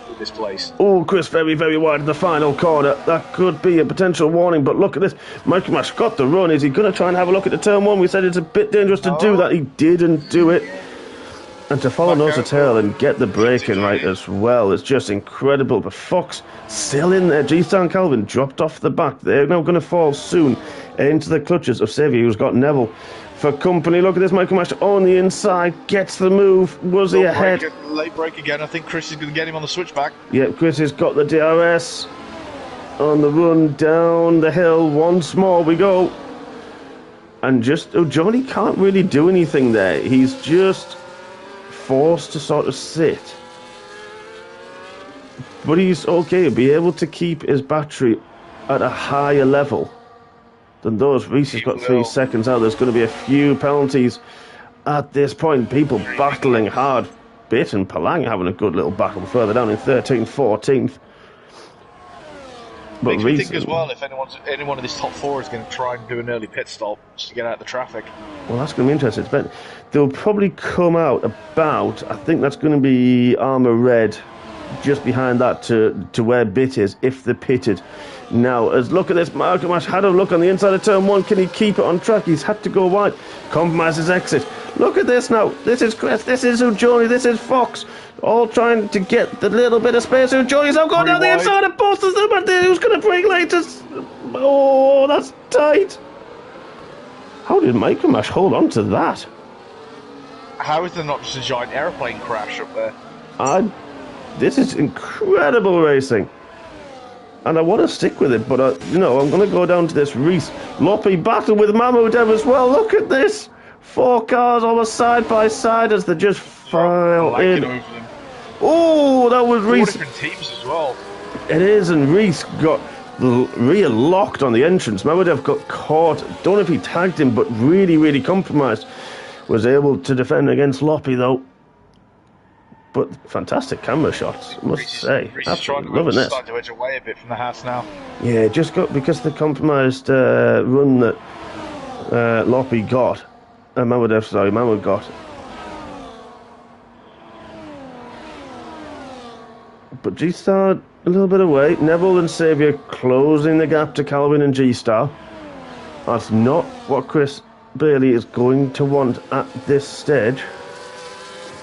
with this place. Oh, Chris very wide in the final corner. That could be a potential warning, but look at this. Michael Mash got the run. Is he going to try and have a look at the turn 1? We said it's a bit dangerous to do that. He didn't do it. And to follow nose to tail and get the braking right as well is just incredible. But Fox still in there. G-Star and Calvin dropped off the back. They're now going to fall soon into the clutches of Xavier, who's got Neville for company. Look at this. Michael Mash on the inside, gets the move. Was he ahead? Late break again. I think Chris is going to get him on the switchback. Yeah, Chris has got the DRS on the run down the hill. Once more we go. And just, Johnny can't really do anything there. He's just forced to sort of sit. But he's okay, he'll be able to keep his battery at a higher level than those. Reese has got 3 seconds out. There's going to be a few penalties at this point. People battling hard. Bit and Palang having a good little battle further down in 13th, 14th. But makes me think as well if anyone of this top 4 is going to try and do an early pit stop just to get out of the traffic. Well, that's going to be interesting. But they'll probably come out about, I think that's going to be Armour Red, just behind that to where Bit is, if they're pitted. Now, as look at this, Markomash had a look on the inside of turn 1. Can he keep it on track? He's had to go wide. Compromises exit. Look at this now. This is Chris. This is Ujoni. This is Fox. All trying to get the little bit of space. Ujoni's now going down the inside of post. Who's going to break later? Oh, that's tight. How did Markomash hold on to that? How is there not just a giant airplane crash up there? This is incredible racing. And I want to stick with it, but I'm going to go down to this Reese Loppy battle with Mamodev as well. Look at this. 4 cars almost side by side as they just file in. Oh, that was Reese. 4 different teams as well. It is, and Reese got the rear locked on the entrance. Mamodev got caught. Don't know if he tagged him, but really, really compromised. Was able to defend against Loppy, though. But fantastic camera shots, I must say. Absolutely loving this. Starting to edge away a bit from the house now. Yeah, just got because of the compromised run that Loppy got. Mamo got. But G-Star a little bit away. Neville and Xavier closing the gap to Calvin and G-Star. That's not what Chris Bailey is going to want at this stage.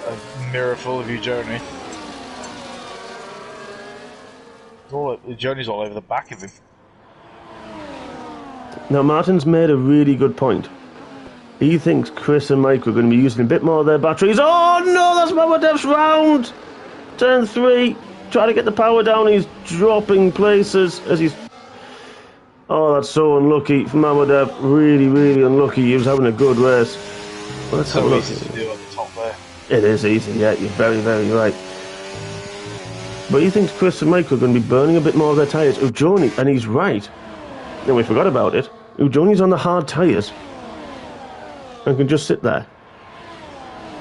A mirror full of Ujoni. Ujoni's all over the back of him. Now, Martin's made a really good point. He thinks Chris and Mike are going to be using a bit more of their batteries. Oh no, that's Mamadev's round! Turn 3, try to get the power down. He's dropping places as he's... Oh, that's so unlucky for Mamadev. Really, really unlucky. He was having a good race. Let's have a look. Easy to do on the top there. It is easy, yeah, you're very, very right. But he thinks Chris and Mike are going to be burning a bit more of their tyres. Ujoni, and he's right. No, we forgot about it. Ujoni's on the hard tyres and can just sit there.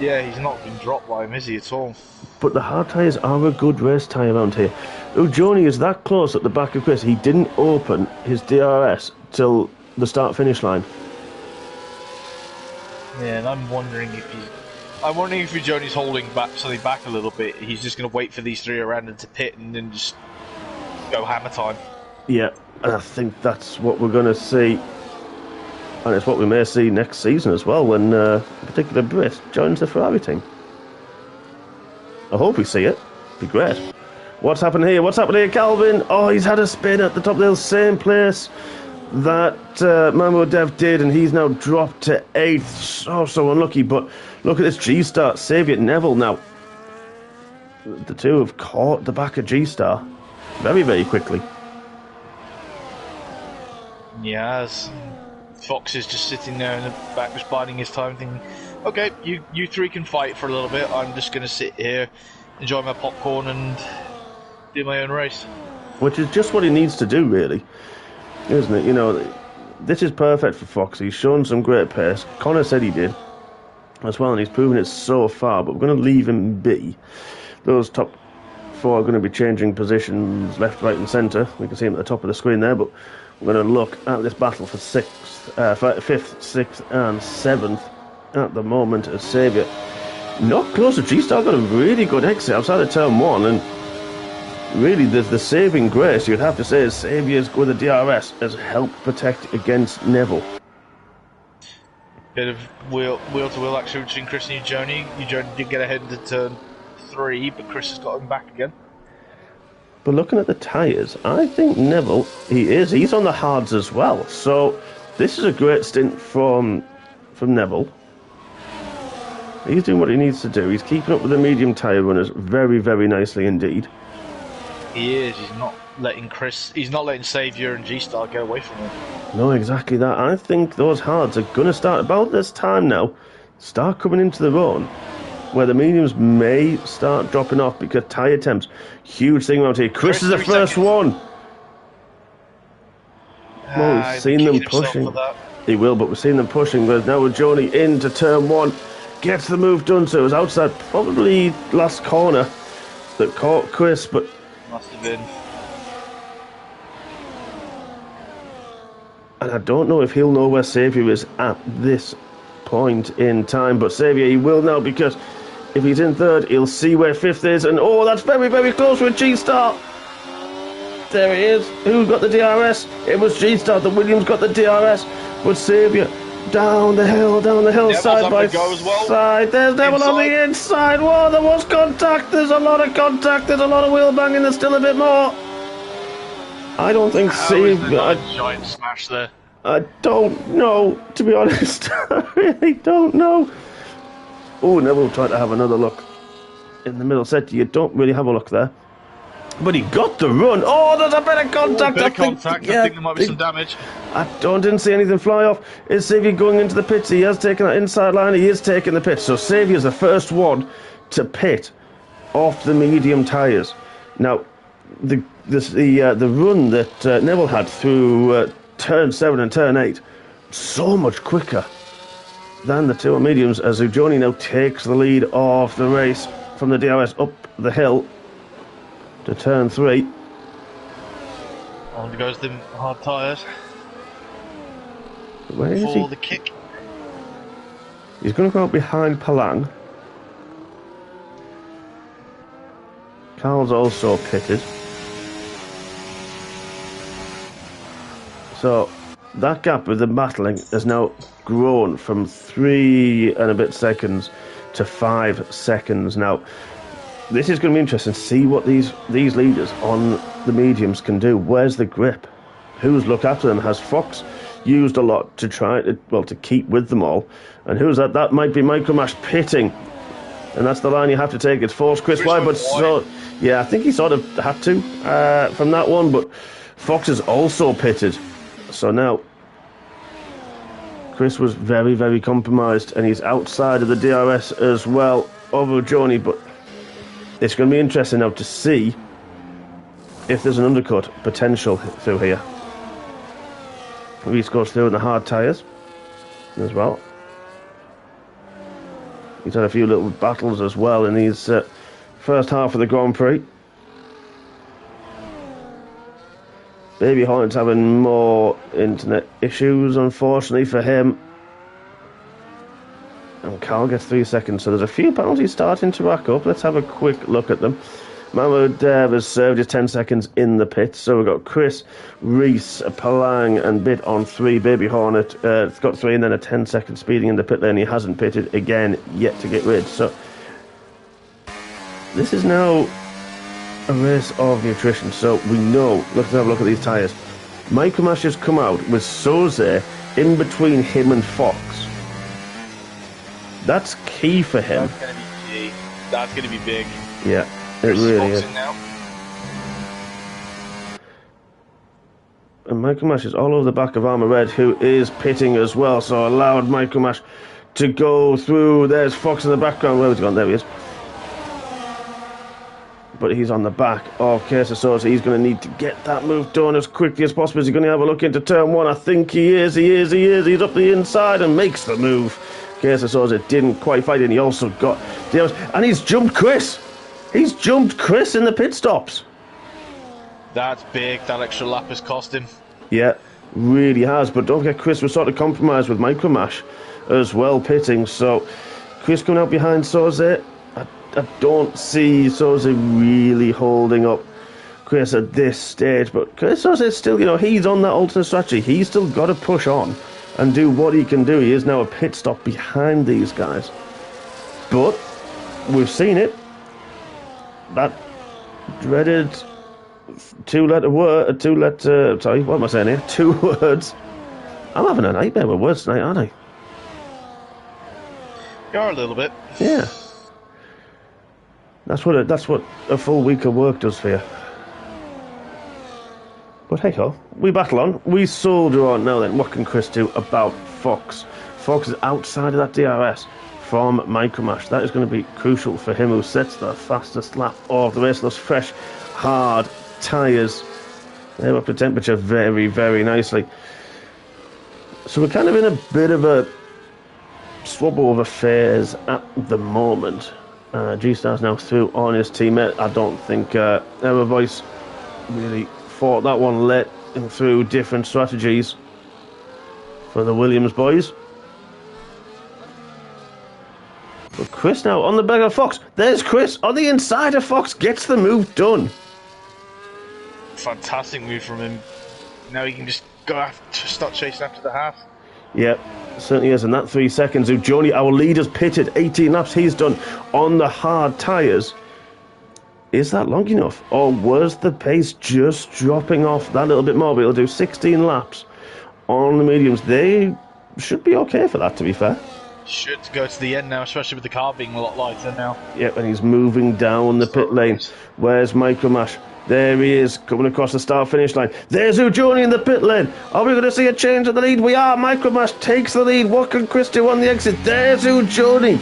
Yeah, he's not been dropped by him, is he, at all? But the hard tyres are a good race tyre around here. Ujoni is that close at the back of Chris. He didn't open his DRS till the start-finish line. Yeah, and I'm wondering if Ujoni's holding back something back a little bit. He's just going to wait for these 3 around him to pit and then just go hammer time. Yeah, and I think that's what we're going to see. And it's what we may see next season as well when a particular Brit joins the Ferrari team. I hope we see it. Be great. What's happened here? What's happened here, Calvin? Oh, he's had a spin at the top of the hill, same place that Mamodev did, and he's now dropped to 8th. So unlucky, but look at this G-Star. Xavier Neville now. The two have caught the back of G-Star very, very quickly. Yes. Fox is just sitting there in the back, just biding his time, thinking, okay, you 3 can fight for a little bit. I'm just going to sit here, enjoy my popcorn, and do my own race. Which is just what he needs to do, really, isn't it? You know, this is perfect for Fox. He's shown some great pace. Connor said he did as well, and he's proven it so far, but we're going to leave him be. Those top 4 are going to be changing positions left, right, and centre. We can see him at the top of the screen there, but we're going to look at this battle for 5th, 6th, and 7th at the moment as Xavier. Not close to G-Star, got a really good exit outside of turn 1, and really the saving grace, you'd have to say, is Xavier's with a DRS has helped protect against Neville. Bit of wheel-to-wheel action between Chris and Ujoni. Ujoni did get ahead into turn 3, but Chris has got him back again. But looking at the tyres, I think Neville, he's on the hards as well. So this is a great stint from Neville. He's doing what he needs to do. He's keeping up with the medium tyre runners very, very nicely indeed. He is. He's not letting Xavier and G-Star get away from him. No, exactly that. I think those hards are going to start about this time now. Start coming into their own. where the mediums may start dropping off because tyre temps, huge thing around here. Chris is the first one. Well, we've seen them pushing. He will, but we've seen them pushing. Whereas now with Joni into turn 1, gets the move done. So it was outside, probably last corner that caught Chris, but must have been. And I don't know if he'll know where Xavier is at this point in time, but Xavier, he will now, because if he's in third, he'll see where fifth is, and oh, that's very, very close with G-Star. There he is. Who got the DRS? It was G-Star. The Williams got the DRS, but Xavier down the hill, side by side. There's Neville on the inside. Whoa, there was contact. There's a lot of contact. There's a lot of wheel banging. There's still a bit more. I don't think Xavier. Giant smash there. I don't know, to be honest. I really don't know. Oh, Neville tried to have another look in the middle set. You don't really have a look there. But he got the run. Oh, there's a bit of contact. I think there might be some damage. Didn't see anything fly off. Is Xavier going into the pits? He has taken that inside line. He is taking the pits. So Xavier's the first one to pit off the medium tyres. Now, the run that Neville had through turn 7 and turn 8, so much quicker than the two mediums, as Ujoni now takes the lead of the race from the DRS up the hill to turn 3. On goes the hard tyres. Where is he? For the kick. He's going to go out behind Palang. Carl's also pitted. So that gap with the battling has now grown from 3 and a bit seconds to 5 seconds. Now, this is going to be interesting to see what these leaders on the mediums can do. Where's the grip? Who's looked after them? Has Fox used a lot to try to keep with them all? And who's that? That might be Micromash pitting. And that's the line you have to take. It's forced Chris wide, but so yeah, I think he sort of had to from that one, but Fox is also pitted. So now Chris was very, very compromised, and he's outside of the DRS as well over Joni, but it's going to be interesting now to see if there's an undercut potential through here. Reese goes through in the hard tyres as well. He's had a few little battles as well in these first half of the Grand Prix. Baby Hornet's having more internet issues, unfortunately for him. And Carl gets 3 seconds, so there's a few penalties starting to rack up. Let's have a quick look at them. Mahmoud has served his 10 seconds in the pit. So we've got Chris, Reese, Palang and Bit on 3. Baby Hornet got 3 and then a 10-second speeding in the pit lane. He hasn't pitted again yet to get rid. So this is now a race of nutrition. So we know, let's have a look at these tyres. Micromash has come out with Soze in between him and Fox. That's key for him. That's going to be key. That's going to be big. Yeah. It really is. Now. And Micromash is all over the back of Armour Red, who is pitting as well, so allowed Micromash to go through. There's Fox in the background. Where was he gone? There he is. But he's on the back of Kesa Sosa. He's going to need to get that move done as quickly as possible. Is he going to have a look into turn 1? I think he is. He's up the inside and makes the move. Kesa Sosa didn't quite fight it. He also got the others. And he's jumped Chris. He's jumped Chris in the pit stops. That's big. That extra lap has cost him. Yeah, really has. But don't forget, Chris was sort of compromised with Micromash as well, pitting. So Chris coming out behind Soze. I don't see Soze really holding up Chris at this stage. But Chris Soze is still, he's on that alternate strategy. He's still got to push on and do what he can do. He is now a pit stop behind these guys. But we've seen it. That dreaded two-letter word, sorry, what am I saying here? 2 words. I'm having a nightmare with words tonight, aren't I? You are a little bit. Yeah. That's what a full week of work does for you. But hey ho, we battle on. We soldier on. Now then, what can Chris do about Fox? Fox is outside of that DRS. from Micromash. That is going to be crucial for him, who sets the fastest lap of the race. Those fresh, hard tyres. They're up to temperature very, very nicely. So we're kind of in a bit of a swap over phase at the moment. G-Star's now through on his teammate. I don't think Voice really fought that one, let him through different strategies for the Williams boys. But Chris now on the back of Fox. There's Chris on the inside of Fox. Gets the move done. Fantastic move from him. Now he can just go after, start chasing after the half. Yep, certainly is. And that 3 seconds. Ujoni, our leader's pitted. 18 laps he's done on the hard tyres. Is that long enough? Or was the pace just dropping off that little bit more? But he'll do 16 laps on the mediums. They should be okay for that, to be fair. Should go to the end now, especially with the car being a lot lighter now. Yep, and he's moving down the pit lane. Where's Micromash? There he is, coming across the start-finish line. There's Ujoni in the pit lane. Are we going to see a change of the lead? We are. Micromash takes the lead. What can Chris do on the exit? There's Ujoni.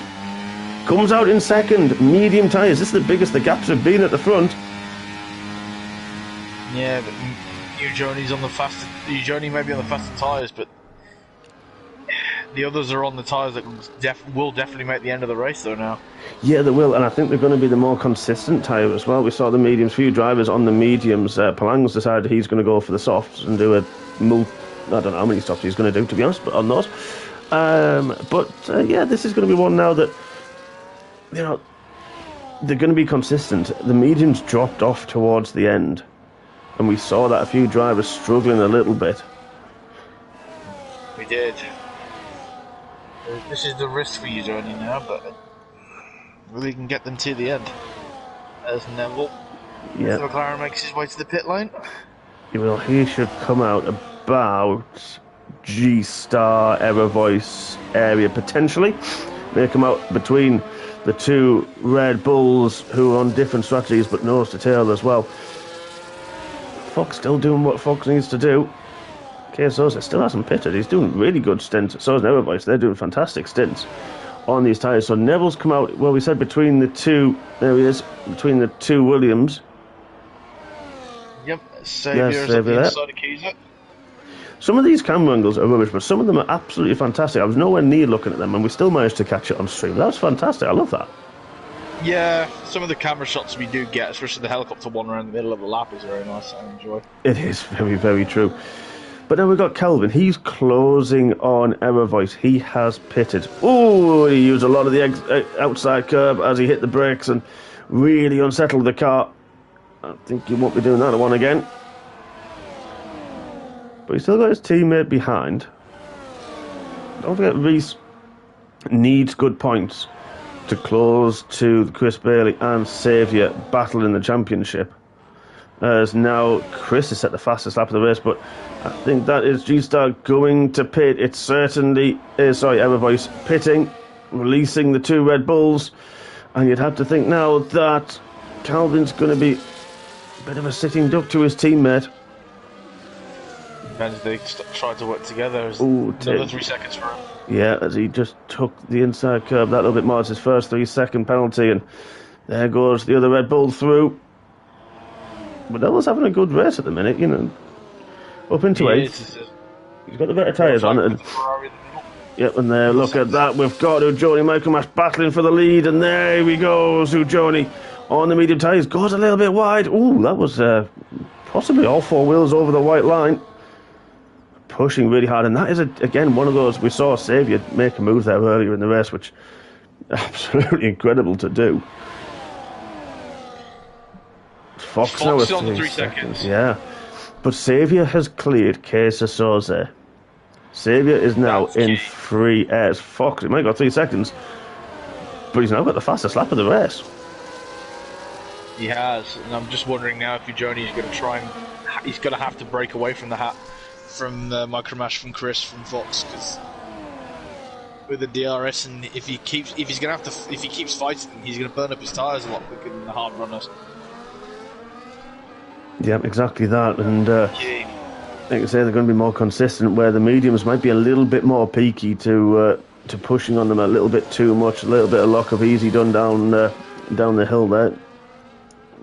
Comes out in second. Medium tyres. This is the biggest the gaps have been at the front. Yeah, but Ujoni's on the fastest. Ujoni may be on the fastest tyres, but the others are on the tyres that will definitely make the end of the race, though, now. Yeah, they will, and I think they're going to be the more consistent tyre as well. We saw the mediums, few drivers on the mediums. Palang's decided he's going to go for the softs and do a I don't know how many stops he's going to do, to be honest, but on those. Yeah, this is going to be one now that, you know, they're going to be consistent. The mediums dropped off towards the end, and we saw that a few drivers struggling a little bit. We did. This is the risk for Ujoni now, but we can get them to the end. As Neville, yeah, McLaren makes his way to the pit lane. Well, he should come out about G-Star, Error Voice area potentially. They come out between the two Red Bulls, who are on different strategies but nose to tail as well. Fox still doing what Fox needs to do. Sosa still hasn't pitted. He's doing really good stints. So is Neville Voice. They're doing fantastic stints on these tyres. So Neville's come out, well, we said between the two, there he is, between the two Williams. Yep, Saviour's on the inside of Keyser. Some of these camera angles are rubbish, but some of them are absolutely fantastic. I was nowhere near looking at them, and we still managed to catch it on stream. That was fantastic. I love that. Yeah, some of the camera shots we do get, especially the helicopter one around the middle of the lap, is very nice. I enjoy. It is very, very true. But now we've got Kelvin. He's closing on Error Voice. He has pitted. Oh, he used a lot of the outside curb as he hit the brakes and really unsettled the car. I think he won't be doing that one again. But he's still got his teammate behind. Don't forget, Reese needs good points to close to Chris Bailey and Saviour battle in the championship. As now Chris has set the fastest lap of the race, but I think that is G-Star going to pit. It certainly is. Sorry, Error Voice pitting, releasing the two Red Bulls. And you'd have to think now that Calvin's going to be a bit of a sitting duck to his teammate. Depends if they try to work together. Ooh, another 3 seconds for him. Yeah, as he just took the inside curb that little bit more. It's his first 3-second penalty, and there goes the other Red Bull through. But Neville's having a good race at the minute, you know. Up into eighth. He's got the better tyres on it. Yep, and there, look at that. We've got Ujoni Micromash battling for the lead, and there we go. Ujoni on the medium tyres. Goes a little bit wide. Ooh, that was possibly all four wheels over the white line. Pushing really hard, and that is, again, one of those. We saw Saviour make a move there earlier in the race, which absolutely incredible to do. Fox now with on the 3 seconds. Yeah. But Saviour has cleared Kesa Soze. Saviour is now in free airs. Fox, it might go 3 seconds, but he's now got the fastest lap of the race. He has, and I'm just wondering now if Ujoni is going to try and he's going to have to break away from the from Micromash, from Chris, from Fox, because with the DRS, and if he keeps fighting, he's going to burn up his tyres a lot quicker than the hard runners. Yeah, exactly that, and like I say, they're going to be more consistent, where the mediums might be a little bit more peaky to to pushing on them a little bit too much. A little bit of luck of easy done down the hill there.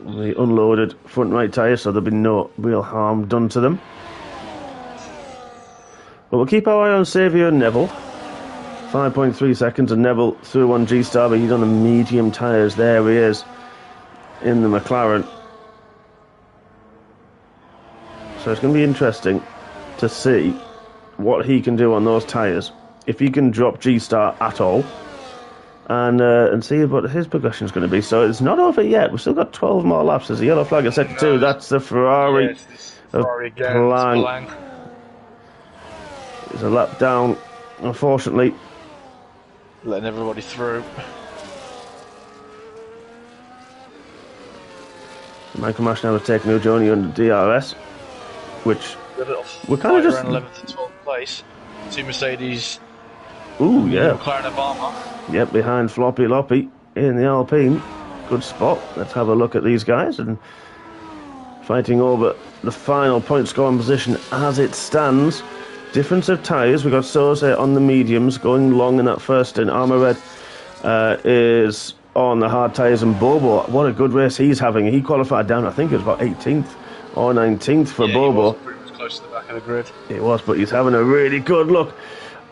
The unloaded front right tyre, so there'll be no real harm done to them. But we'll keep our eye on Xavier and Neville. 5.3 seconds, and Neville through on G-Star, but he's on the medium tyres. There he is in the McLaren. So it's going to be interesting to see what he can do on those tyres. If he can drop G-Star at all, and see what his progression is going to be. So it's not over yet. We've still got 12 more laps. There's a yellow flag at sector 2. That's the Ferrari, of Blanc. There's a lap down, unfortunately. Letting everybody through. Michael Maschner was taking Ujoni under DRS, which we're kind of just... around 11th to 12th place. Two Mercedes. Ooh, yeah. McLaren of Armour. Yep, behind Floppy Loppy in the Alpine. Good spot. Let's have a look at these guys and fighting over the final point scoring position as it stands. Difference of tyres. We've got Sosa on the mediums going long in that first in. Armour Red is on the hard tyres, and Bobo, what a good race he's having. He qualified down, I think it was about 18th or 19th for Bobo. He was pretty much close to the back of the grid. It was, but he's having a really good look.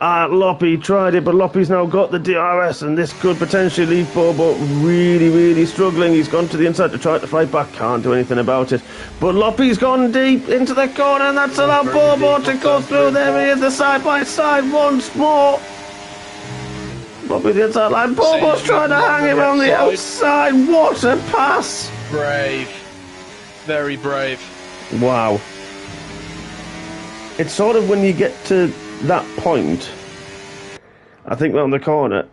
Loppy tried it, but Loppy's now got the DRS, and this could potentially leave Bobo really struggling. He's gone to the inside to try to fight back, can't do anything about it. But Loppy's gone deep into the corner, and that's allowed Bobo to go through. There he is, the side-by-side once more. Loppy the inside line. Bobo's trying to hang him on the outside. What a pass! Brave. Very brave. Wow. It's sort of when you get to that point, I think around the corner,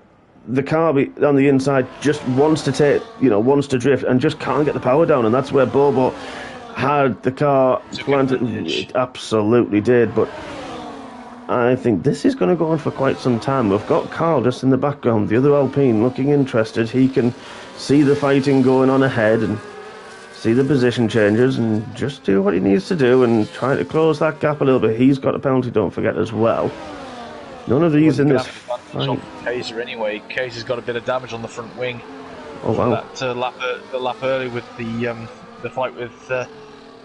the car on the inside just wants to wants to drift and just can't get the power down, and that's where Bobo had the car planted. It absolutely did, but I think this is going to go on for quite some time. We've got Carl just in the background, the other Alpine, looking interested. He can see the fighting going on ahead and see the position changes and just do what he needs to do and try to close that gap a little bit. He's got a penalty, don't forget, as well. None of these in this fight. Kaiser anyway. Kaiser's got a bit of damage on the front wing. Oh wow! That the lap early with the fight with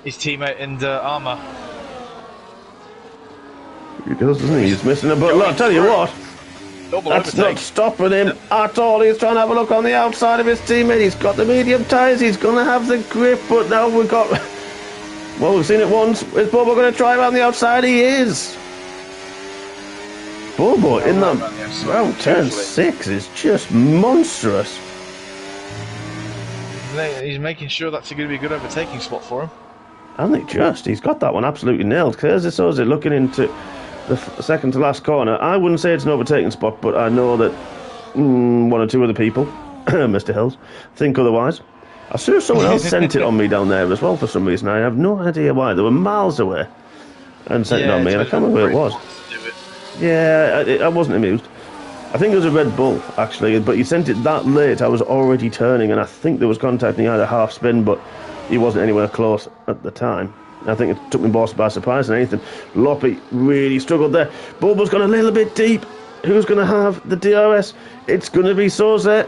his teammate in Armour. He does, doesn't he? He's missing a button. I'll tell you what. That's not stopping him at all. He's trying to have a look on the outside of his teammate. He's got the medium tyres. He's going to have the grip, but now we've got... Well, we've seen it once. Is Bobo going to try around the outside? He is. Bobo in that round turn 6 is just monstrous. He's making sure that's going to be a good overtaking spot for him. And he's got that one absolutely nailed. There's Sosa looking into the second to last corner. I wouldn't say it's an overtaking spot, but I know that one or two other people, Mr. Hills, think otherwise. I saw someone else sent it on me down there as well for some reason. I have no idea why. They were miles away and sent it on me, and I can't remember who it was. Yeah, I wasn't amused. I think it was a Red Bull, actually, but he sent it that late. I was already turning, and I think there was contact, and he had a half spin, but he wasn't anywhere close at the time. I think it took me more by surprise than anything. Loppy really struggled there. Bobo's gone a little bit deep. Who's going to have the DRS? It's going to be Sosa.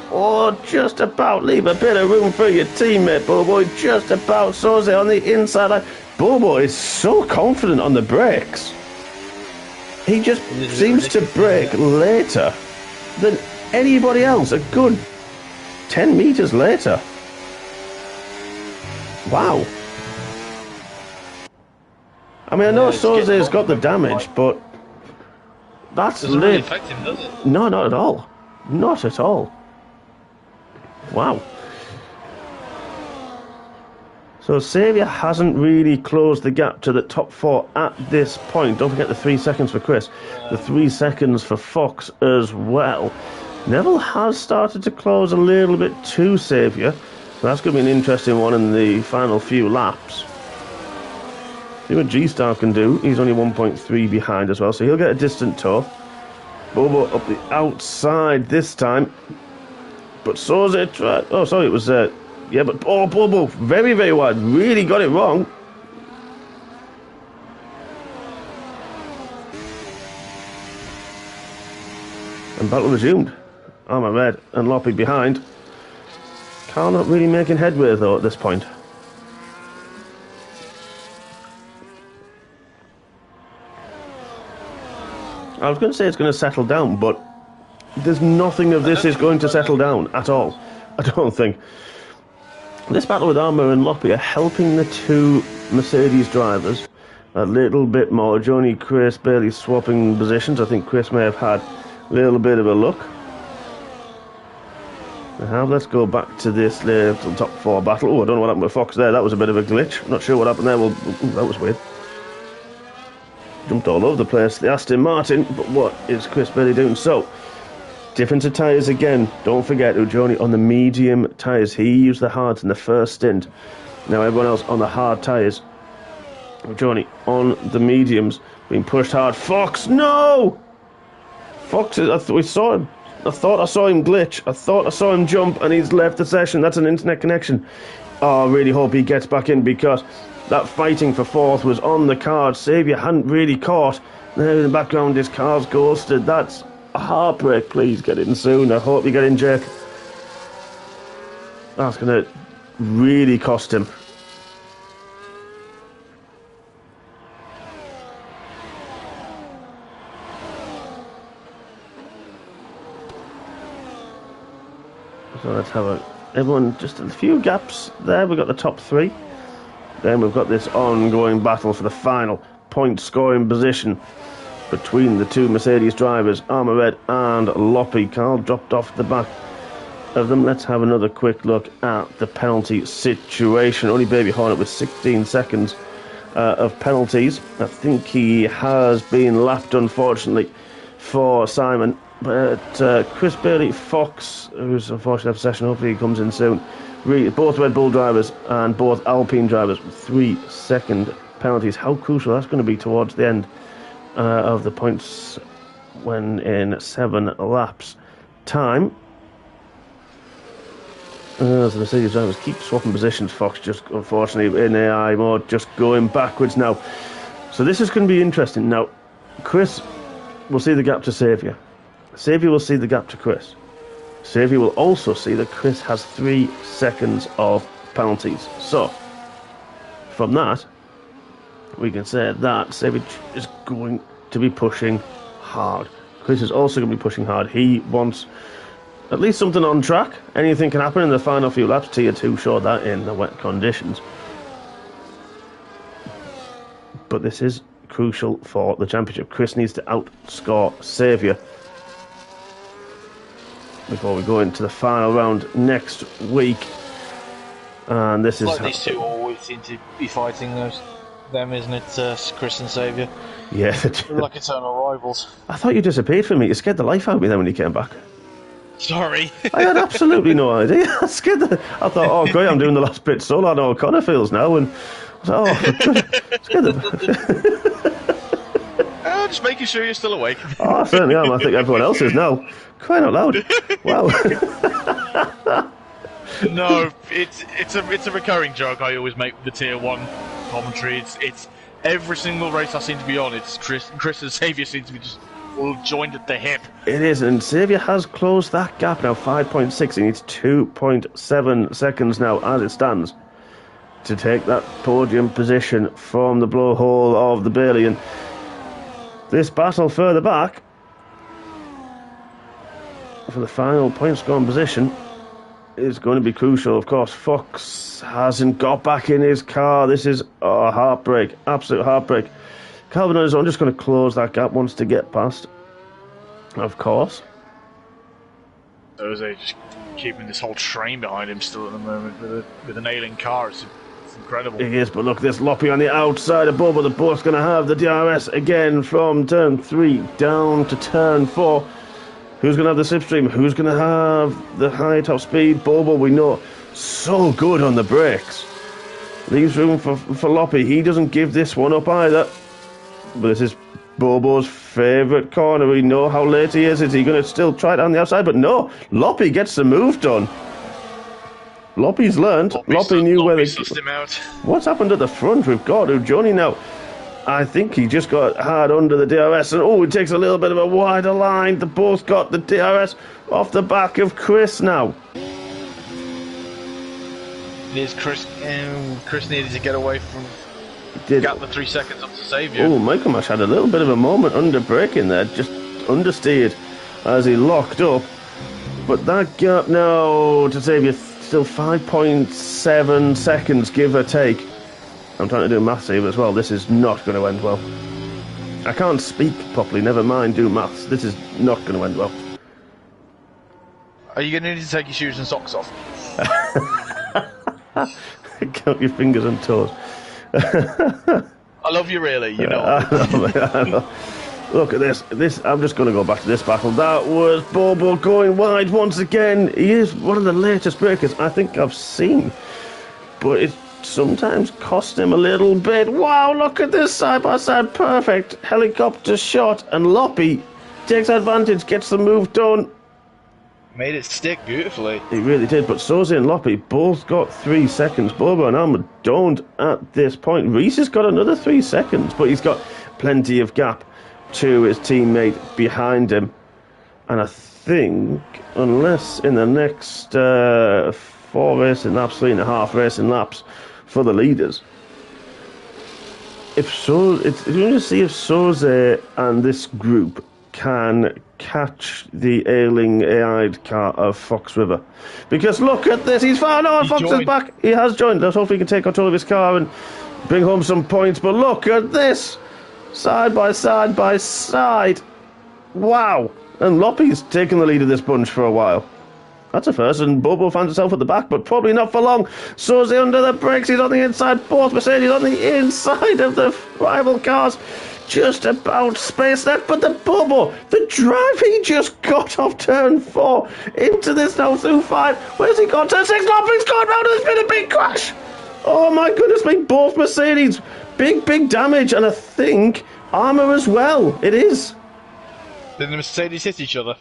Oh, just about. Leave a bit of room for your teammate, Bobo. Just about. Sosa on the inside line. Bobo is so confident on the brakes. He just seems to brake later than anybody else. A good 10 metres later. Wow. I mean, I know Sosa's got the damage, but that's doesn't really affect him, does it? No, not at all. Not at all. Wow. So Xavier hasn't really closed the gap to the top 4 at this point. Don't forget the 3 seconds for Chris. The 3 seconds for Fox as well. Neville has started to close a little bit to Xavier. So that's going to be an interesting one in the final few laps. See what G-Star can do. He's only 1.3 behind as well, so he'll get a distant tow. Bobo up the outside this time. But Sosa tried... Oh, sorry, it was... yeah, but... Oh, Bobo, very, very wide. Really got it wrong. And battle resumed. Armour Red and Loppy behind. Carl not really making headway though at this point. I was going to say it's going to settle down, but there's nothing of this is going to settle down at all. I don't think. This battle with Armour and Loppy are helping the two Mercedes drivers a little bit more. Johnny, Chris barely swapping positions. I think Chris may have had a little bit of a look. Now let's go back to this little top four battle. Oh, I don't know what happened with Fox there. That was a bit of a glitch. I'm not sure what happened there. Well, that was weird. Jumped all over the place. The Aston Martin, but what is Chris Bailey doing? So, difference of tyres again. Don't forget, Ujoni on the medium tyres. He used the hards in the first stint. Now everyone else on the hard tyres. Ujoni on the mediums, being pushed hard. Fox, no! Fox, we saw him. I thought I saw him glitch. I thought I saw him jump, and he's left the session. That's an internet connection. Oh, I really hope he gets back in, because that fighting for fourth was on the card. Saviour hadn't really caught. Now in the background, his car's ghosted. That's a heartbreak. Please get in soon. I hope you get in, Jake. That's going to really cost him. So let's have everyone, just a few gaps there. We've got the top three. Then we've got this ongoing battle for the final point scoring position between the two Mercedes drivers, Armour Red and Loppy. Carl dropped off the back of them. Let's have another quick look at the penalty situation. Only Baby Hornet with 16 seconds of penalties. I think he has been lapped, unfortunately, for Simon. But Chris Bailey, Fox, who's unfortunately out of session, hopefully he comes in soon. Both Red Bull drivers and both Alpine drivers with 3-second penalties. How crucial that's going to be towards the end of the points when in 7 laps time. As the Mercedes drivers keep swapping positions, Fox just unfortunately in AI mode, just going backwards now. So this is going to be interesting. Now, Chris will see the gap to Saviour. Saviour will see the gap to Chris. Saviour will also see that Chris has 3 seconds of penalties. So, from that, we can say that Saviour is going to be pushing hard. Chris is also going to be pushing hard. He wants at least something on track. Anything can happen in the final few laps. Tier 2 showed that in the wet conditions. But this is crucial for the championship. Chris needs to outscore Saviour before we go into the final round next week. And this is like these two always seem to be fighting them, isn't it? Chris and Saviour. Yeah, they're like eternal rivals. I thought you disappeared from me. You scared the life out of me then when you came back. Sorry. I had absolutely no idea. I thought, oh great, I'm doing the last bit solo. I know O'Connor feels now, and I was like, oh, scared the... Just making sure you're still awake. Oh, I certainly am. I think everyone else is now. Crying out loud. Wow. No, it's a recurring joke I always make with the Tier 1 commentary. It's every single race I seem to be on, it's Chris and Saviour seem to be just all joined at the hip. It is, and Saviour has closed that gap now, 5.6. He needs 2.7 seconds now as it stands to take that podium position from the blowhole of the Bailey. And this battle further back for the final point scoring position is going to be crucial. Of course, Fox hasn't got back in his car. This is a heartbreak, absolute heartbreak. Calvin on his own just going to close that gap, wants to get past, of course. Jose just keeping this whole train behind him still at the moment with an ailing car. It's incredible. It is, but look, this Loppy on the outside of Bobo. The boat's going to have the DRS again from turn 3 down to turn 4. Who's going to have the slipstream? Who's going to have the high top speed? Bobo, we know, so good on the brakes. Leaves room for Loppy. He doesn't give this one up either. But this is Bobo's favourite corner. We know how late he is. Is he going to still try it on the outside? But no, Loppy gets the move done. Loppy's learned. Loppy knew where they... him out. What's happened at the front? We've got Ujoni now. I think he just got hard under the DRS, and he takes a little bit of a wider line. They both got the DRS off the back of Chris now. Chris needed to get away from... Got the 3 seconds up to save you. Oh, Michael Mash had a little bit of a moment under braking there, just understeered as he locked up. But that gap now to save you, still 5.7 seconds, give or take. I'm trying to do maths here as well. This is not going to end well. I can't speak properly, never mind do maths. This is not going to end well. Are you going to need to take your shoes and socks off? Count your fingers and toes. I love you really, you know. I know. Look at this. I'm just going to go back to this battle. That was Bobo going wide once again. He is one of the latest breakers I think I've seen. But it sometimes cost him a little bit. Wow, look at this side-by-side. Perfect helicopter shot. And Loppy takes advantage, gets the move done. Made it stick beautifully. He really did, but Soze and Loppy both got 3 seconds. Bobo and Alma don't at this point. Reese has got another 3 seconds, but he's got plenty of gap to his teammate behind him. And I think, unless in the next 4 racing laps, 3.5 racing laps for the leaders, if you're going to see if Soze and this group can catch the ailing AI car of Fox River. Because look at this, he's found out Fox is back. He has joined. Let's hope he can take control of his car and bring home some points. But look at this, side by side by side. Wow. And Loppy's taken the lead of this bunch for a while. That's a first, and Bobo finds himself at the back, but probably not for long. Soze under the brakes, he's on the inside. Both Mercedes on the inside of the rival cars. Just about space left, but the Bobo, the drive he just got off turn 4 into this now through 5. Where's he gone? Turn 6, Loppy's gone round, and there's been a big crash. Oh my goodness me, both Mercedes. Big damage, and I think armour as well. It is. Did the Mercedes hit each other?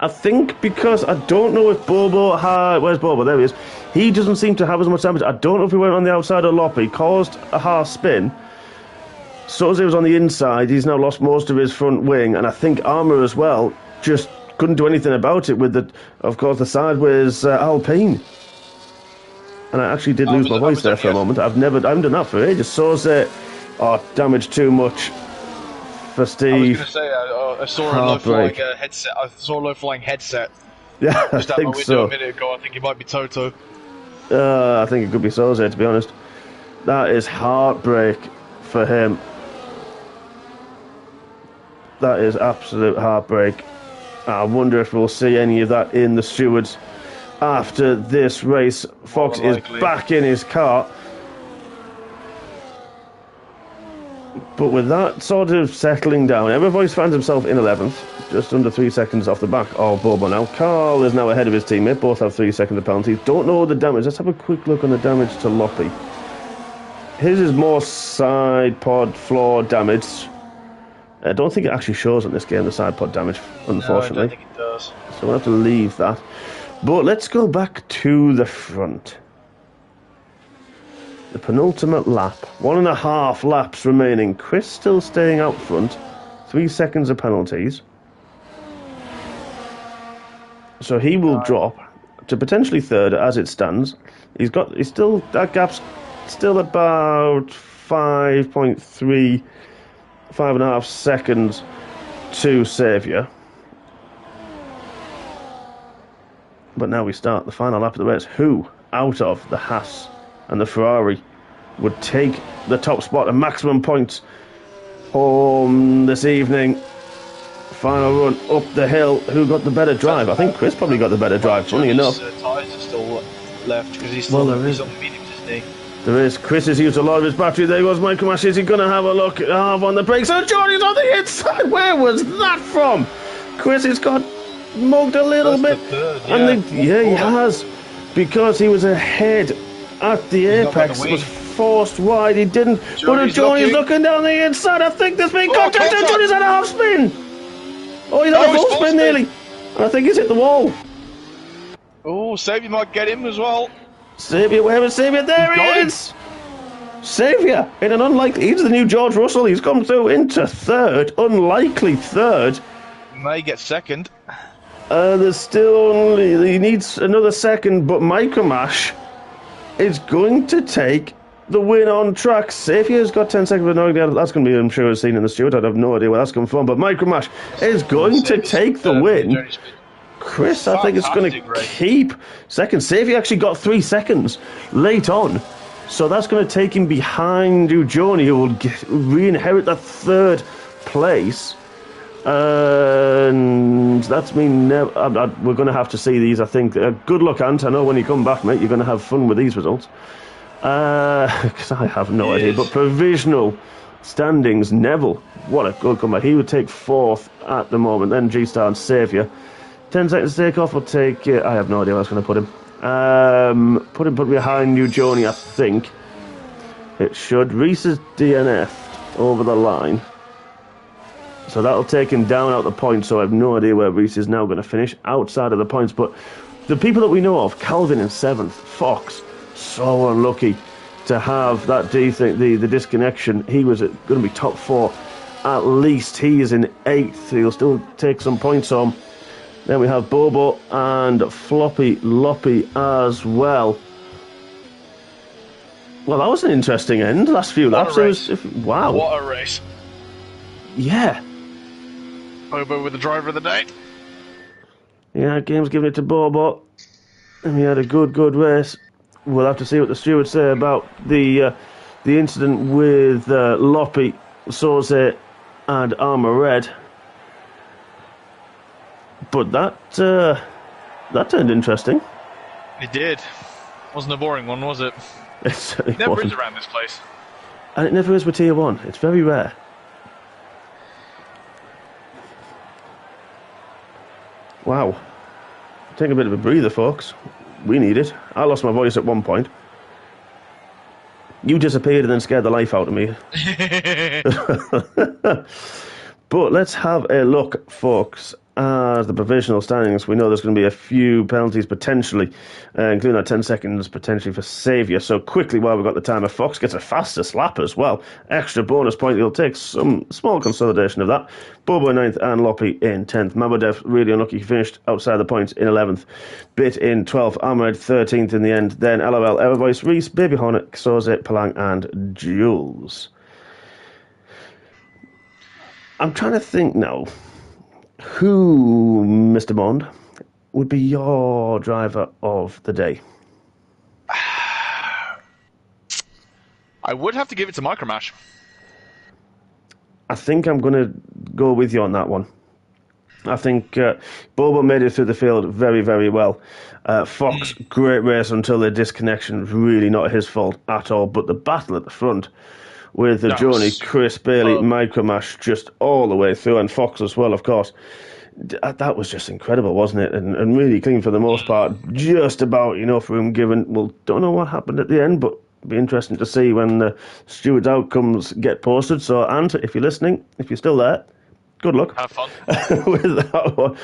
I think because I don't know if Bobo had... Where's Bobo? There he is. He doesn't seem to have as much damage. I don't know if he went on the outside of Loppy, caused a half spin. Soze was on the inside. He's now lost most of his front wing, and I think armour as well just couldn't do anything about it with of course, the sideways Alpine. And I actually did lose my voice there for a moment. I haven't done that for ages. Soze, damaged too much for Steve. I was going to say, I saw a low-flying headset. I saw a low-flying headset. Yeah, just I think so. A minute ago. I think it might be Toto. I think it could be Soze, to be honest. That is heartbreak for him. That is absolute heartbreak. I wonder if we'll see any of that in the stewards after this race. Fox is back in his car. But with that sort of settling down, everybody finds himself in 11th, just under 3 seconds off the back of Bobo now. Carl is now ahead of his teammate. Both have 3 seconds of penalties. Don't know the damage. Let's have a quick look on the damage to Loppy. His is more side pod floor damage. I don't think it actually shows on this game, the side pod damage, unfortunately. No, I don't think it does. So we'll have to leave that. But let's go back to the front. The penultimate lap. 1.5 laps remaining. Chris still staying out front. 3 seconds of penalties. So he will drop to potentially third as it stands. That gap's still about 5.3, 5.5 seconds to Saviour. But now we start the final lap of the race. Who, out of the Haas and the Ferrari, would take the top spot and maximum points home this evening? Final run up the hill. Who got the better drive? I think Chris probably got the better drive, funny enough. Tyres are still left because he's still on the mediums, isn't he? There is. Chris has used a lot of his battery. There goes Michael Mash. Is he going to have a look on the brakes? Oh, Jordy's on the inside. Where was that from? Chris has got mugged a little bit. He has. Because he was ahead at the apex. Was forced wide. He didn't. Johnny's looking down the inside. I think there's been contact. And Johnny's had a half spin. Oh, he's had a full spin nearly. And I think he's hit the wall. Oh, Saviour might get him as well. Saviour, where is Saviour? There he is! Xavier, in an unlikely... He's the new George Russell. He's come through into third. Unlikely third. May get second. There's still only... He needs another second, but Micromash is going to take the win on track. Xavier's got 10 seconds. That's going to be, I'm sure, a scene in the steward. I have no idea where that's come from. But Micromash is going to take the win. Chris, I think, it's going to keep second. Xavier actually got 3 seconds late on. So that's going to take him behind Ujoni, who will re-inherit that third place. And that's me. We're going to have to see these, I think. Good luck, Ant. I know when you come back, mate, you're going to have fun with these results. Because I have no idea. But provisional standings, Neville. What a good comeback. He would take 4th at the moment. Then G-Star and Xavier. 10 seconds to take off. Will take... I have no idea where I was going to put him. Put behind Ujoni, I think. It should. Reese is DNF'd over the line. So that'll take him down out the points, so I have no idea where Reese is now going to finish outside of the points. But the people that we know of, Calvin in 7th, Fox, so unlucky to have that the disconnection. He was going to be top 4 at least. He is in 8th. He'll still take some points home. Then we have Bobo and Floppy Loppy as well. Well, that was an interesting end. Last few laps. Wow. What a race. Yeah. Bobo with the driver of the day. Yeah, Game's giving it to Bobo. And he had a good race. We'll have to see what the stewards say about the incident with Loppy, Soze and Armour Red. But that turned interesting. It did. Wasn't a boring one, was it? It certainly never wasn't. is around this place. And it never is with Tier 1. It's very rare. Wow. Take a bit of a breather, folks. We need it. I lost my voice at one point. You disappeared and then scared the life out of me. But let's have a look, folks, at the provisional standings. We know there's going to be a few penalties potentially, including that 10 seconds potentially for Xavier. So quickly, while we've got the timer, Fox gets a fastest lap as well. Extra bonus point. He'll take some small consolidation of that. Bobo in 9th and Loppy in 10th. Mamodev, really unlucky, he finished outside the points in 11th. Bit in 12th. Ahmed 13th in the end. Then LOL, Evervoice, Reese, Baby Hornet, Soze, Palang and Jules. I'm trying to think now. Who, Mr. Bond, would be your driver of the day? I would have to give it to Micromash. I think I'm going to go with you on that one. I think Bobo made it through the field very, very well. Fox, great race until the disconnection, really not his fault at all. But the battle at the front with Joni, Chris, Bailey, Micromash just all the way through, and Fox as well, of course. That was just incredible, wasn't it? And really clean for the most part. Just about enough room given. Well, don't know what happened at the end, but it'll be interesting to see when the stewards' outcomes get posted. So, Ant, if you're listening, if you're still there, good luck. Have fun. With that one.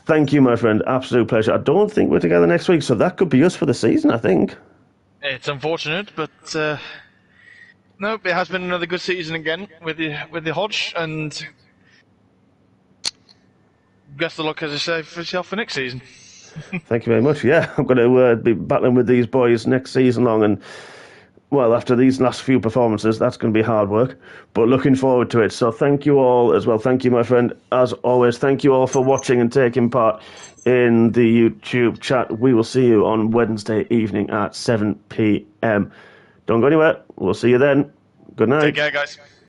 Thank you, my friend. Absolute pleasure. I don't think we're together next week, so that could be us for the season, I think. It's unfortunate, but nope, it has been another good season again with the Hodge, and best of luck, as I say, for yourself for next season. Thank you very much. Yeah, I'm going to be battling with these boys next season long, and well, after these last few performances, that's going to be hard work, but looking forward to it. So thank you all as well. Thank you, my friend, as always. Thank you all for watching and taking part in the YouTube chat. We will see you on Wednesday evening at 7 p.m. Don't go anywhere. We'll see you then. Good night. Take care, guys.